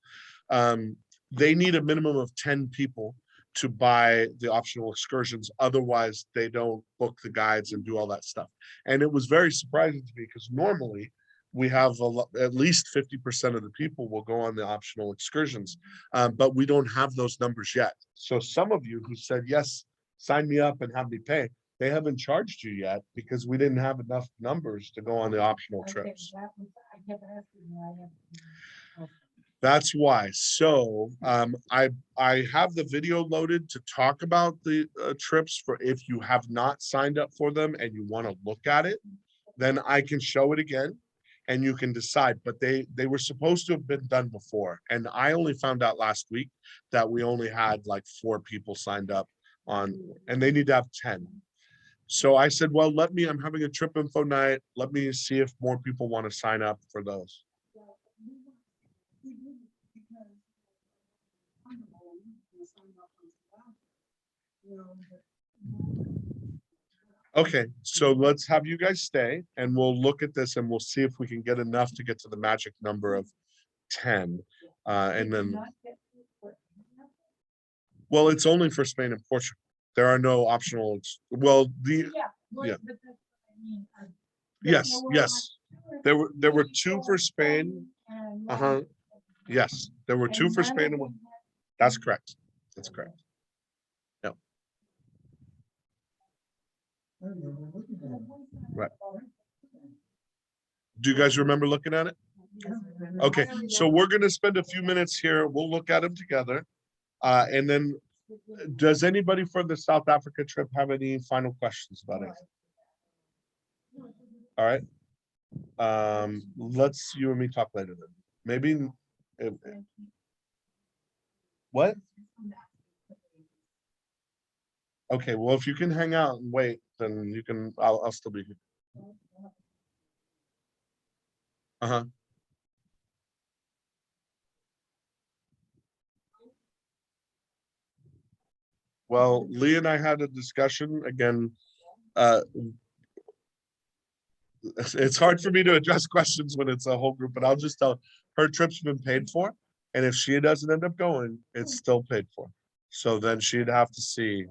They need a minimum of 10 people to buy the optional excursions. Otherwise, they don't book the guides and do all that stuff. And it was very surprising to me because normally we have at least 50% of the people will go on the optional excursions, but we don't have those numbers yet. So some of you who said yes sign me up and have me pay. They haven't charged you yet because we didn't have enough numbers to go on the optional Okay, trips. that was, I kept asking why I have. That's why. So I have the video loaded to talk about the trips for if you have not signed up for them and you want to look at it, then I can show it again and you can decide. But they were supposed to have been done before. And I only found out last week that we only had like 4 people signed up on, and they need to have 10. So I said, well, I'm having a trip info night. Let me see if more people want to sign up for those. Okay, so let's have you guys stay and we'll look at this and we'll see if we can get enough to get to the magic number of 10. And then, well, it's only for Spain and Portugal. There are no optional, well, Yeah. Yeah. But that's what I mean. yes, There were yes. like There were 2 people for Spain. and Uh-huh. Yes, there were 2 for none of Spain and them one. had- That's correct. That's correct. Yep. Right. Do you guys remember looking at it? Okay, so we're gonna spend a few minutes here. We'll look at them together. And then, does anybody for the South Africa trip have any final questions about it? All right. Let's you and me talk later then. Maybe. What? Okay, well, if you can hang out and wait, then you can, I'll still be here. Uh-huh. Well, Lee and I had a discussion again. It's hard for me to address questions when it's a whole group, but I'll just tell her trip's been paid for. And if she doesn't end up going, it's still paid for. So then she'd have to see.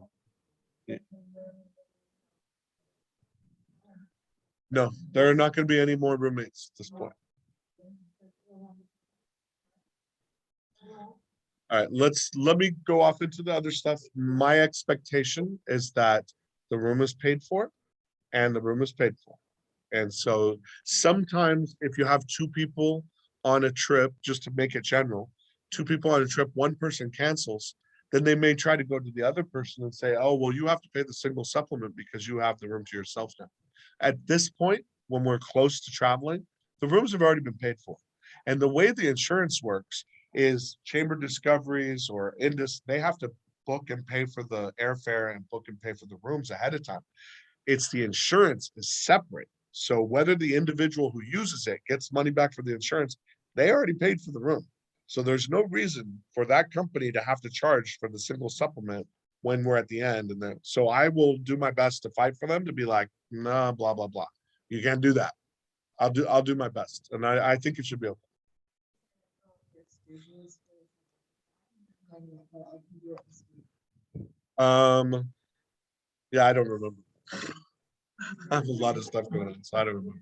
No, there are not going to be any more roommates at this point. All right, let me go off into the other stuff. My expectation is that the room is paid for and the room is paid for. And so sometimes if you have 2 people on a trip, just to make it general, 2 people on a trip, one person cancels, then they may try to go to the other person and say, oh, well, you have to pay the single supplement because you have the room to yourself now. At this point, when we're close to traveling, the rooms have already been paid for. And the way the insurance works is Chamber Discoveries or Indus, they have to book and pay for the airfare and book and pay for the rooms ahead of time. It's the insurance is separate. So whether the individual who uses it gets money back for the insurance, they already paid for the room. So there's no reason for that company to have to charge for the single supplement when we're at the end. And then, so I will do my best to fight for them to be like, nah, blah, blah, blah. You can't do that. I'll do my best. And I think it should be okay. Yeah, I don't remember. I have a lot of stuff going on, so I don't remember.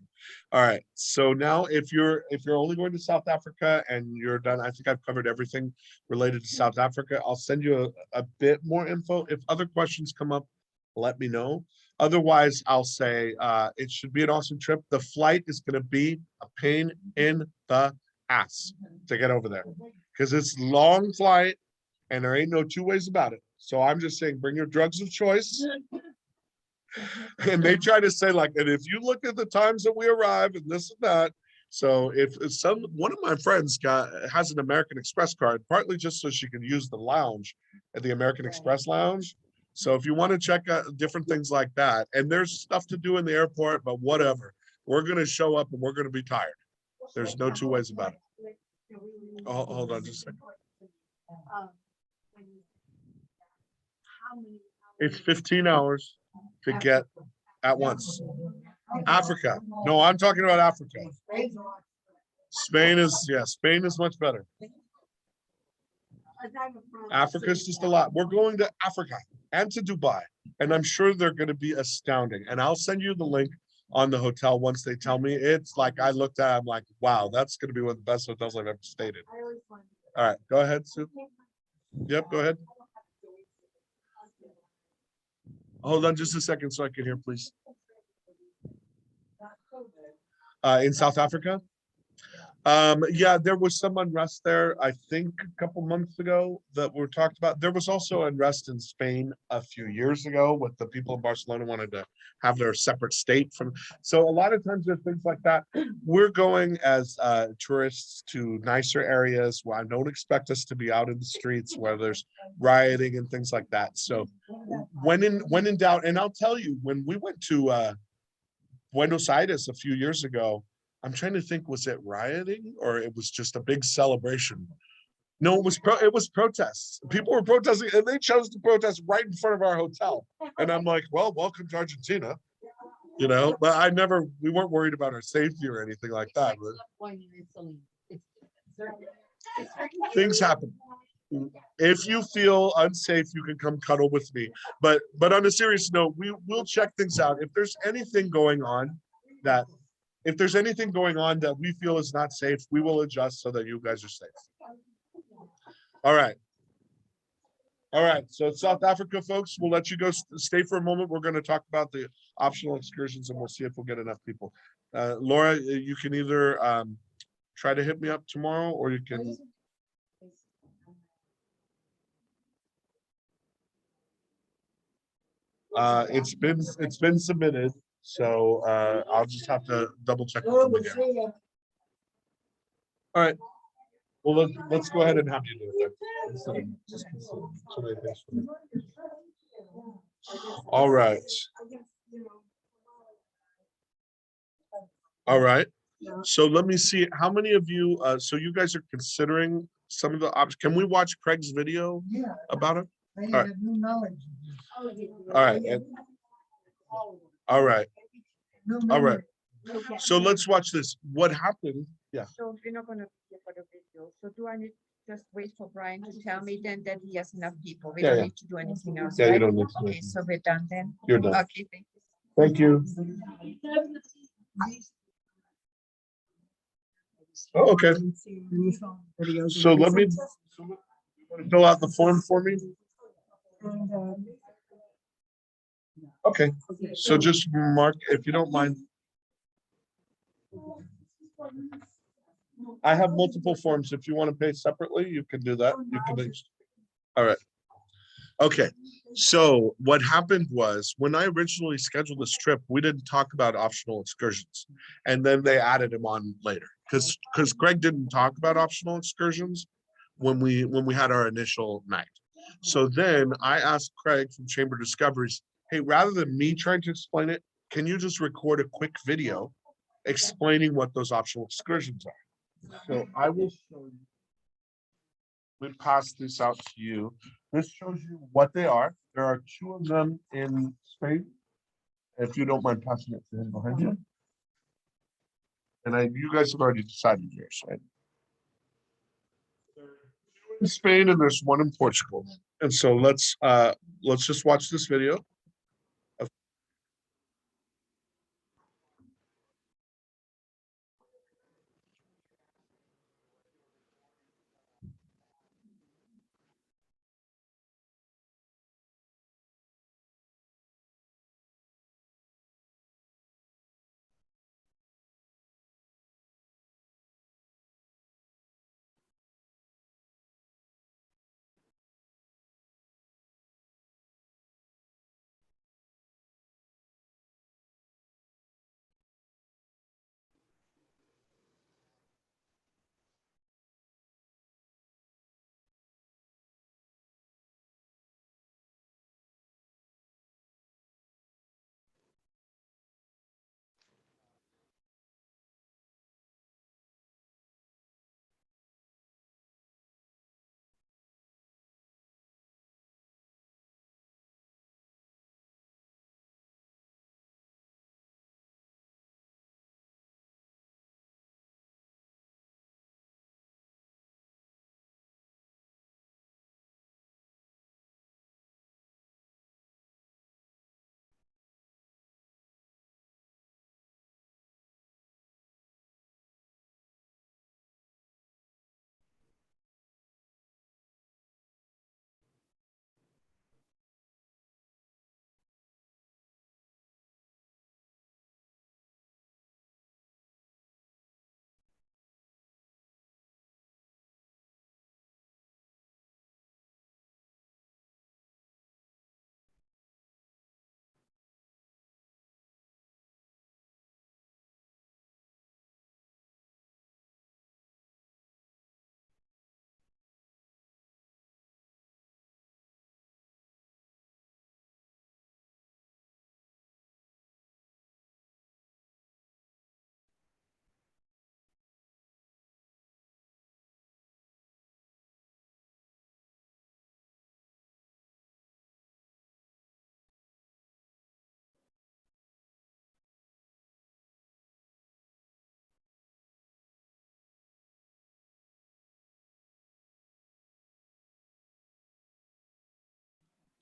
All right, so now if you're only going to South Africa and you're done, I think I've covered everything related to South Africa. I'll send you a bit more info. If other questions come up, let me know. Otherwise, I'll say it should be an awesome trip. The flight is going to be a pain in the ass to get over there because it's long flight and there ain't no 2 ways about it. So I'm just saying, bring your drugs of choice. And they try to say like, and if you look at the times that we arrive and this and that. So if one of my friends has an American Express card, partly just so she can use the lounge at the American Express lounge. So if you want to check out different things like that, and there's stuff to do in the airport, but whatever, we're going to show up and we're going to be tired. There's no 2 ways about it. Oh, hold on just a second. It's 15 hours to get at once. Africa. No, I'm talking about Africa. Spain is much better. Africa is just a lot. We're going to Africa and to Dubai, and I'm sure they're going to be astounding. And I'll send you the link on the hotel once they tell me. It's like I looked at, I'm like, wow, that's going to be one of the best hotels I've ever stayed in. All right, go ahead, Sue. Yep, go ahead. Hold on just a second so I can hear, please. In South Africa? Yeah, there was some unrest there, I think a couple months ago that were talked about. There was also unrest in Spain a few years ago with the people of Barcelona wanted to have their separate state from. So a lot of times there's things like that. We're going as tourists to nicer areas where I don't expect us to be out in the streets where there's rioting and things like that. So when in doubt, and I'll tell you, when we went to Buenos Aires a few years ago, I'm trying to think, was it rioting or it was just a big celebration? No, it was protests. People were protesting and they chose to protest right in front of our hotel. And I'm like, well, welcome to Argentina. You know, but we weren't worried about our safety or anything like that. But things happen. If you feel unsafe, you can come cuddle with me. But on a serious note, we'll check things out. If there's anything going on that we feel is not safe, we will adjust so that you guys are safe. All right. All right. So South Africa, folks, we'll let you go stay for a moment. We're going to talk about the optional excursions and we'll see if we'll get enough people. Laura, you can either try to hit me up tomorrow or you can. It's been submitted, so I'll just have to double check with them again. All right. Well, let's go ahead and have you do it then. Instead of just considering so many things for me. All right. All right. So let me see how many of you. So you guys are considering some of the options. Can we watch Craig's video about it? All right. All right. All right. All right. So let's watch this. What happened? Yeah. So you're not gonna be for the video. So do I need just wait for Brian to tell me then that he has enough people? We don't need to do anything else. Yeah, you right? don't need to do Okay, so we're done then. You're done. Okay, thank you. Thank you. Oh, okay. So let me fill out the form for me. Okay, so just mark, if you don't mind. I have multiple forms. If you want to pay separately, you can do that. You can. All right. Okay, so what happened was when I originally scheduled this trip, we didn't talk about optional excursions. And then they added them on later because Greg didn't talk about optional excursions when we had our initial night. So then I asked Craig from Chamber Discoveries, hey, rather than me trying to explain it, can you just record a quick video explaining what those optional excursions are? So I will show you. We pass this out to you. This shows you what they are. There are 2 of them in Spain. If you don't mind passing it to him behind you. And you guys have already decided yours, right? In Spain and there's 1 in Portugal. And so let's just watch this video.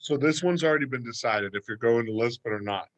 So this one's already been decided if you're going to Lisbon or not.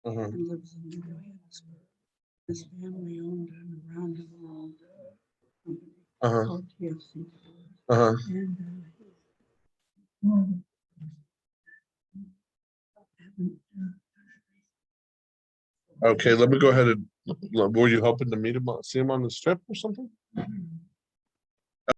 Uh-huh. And lives in Johannesburg. His family owned and around the world company. Uh-huh. called TFC. Uh-huh. And Okay, let me go ahead and, were you hoping to meet him, see him on the strip or something?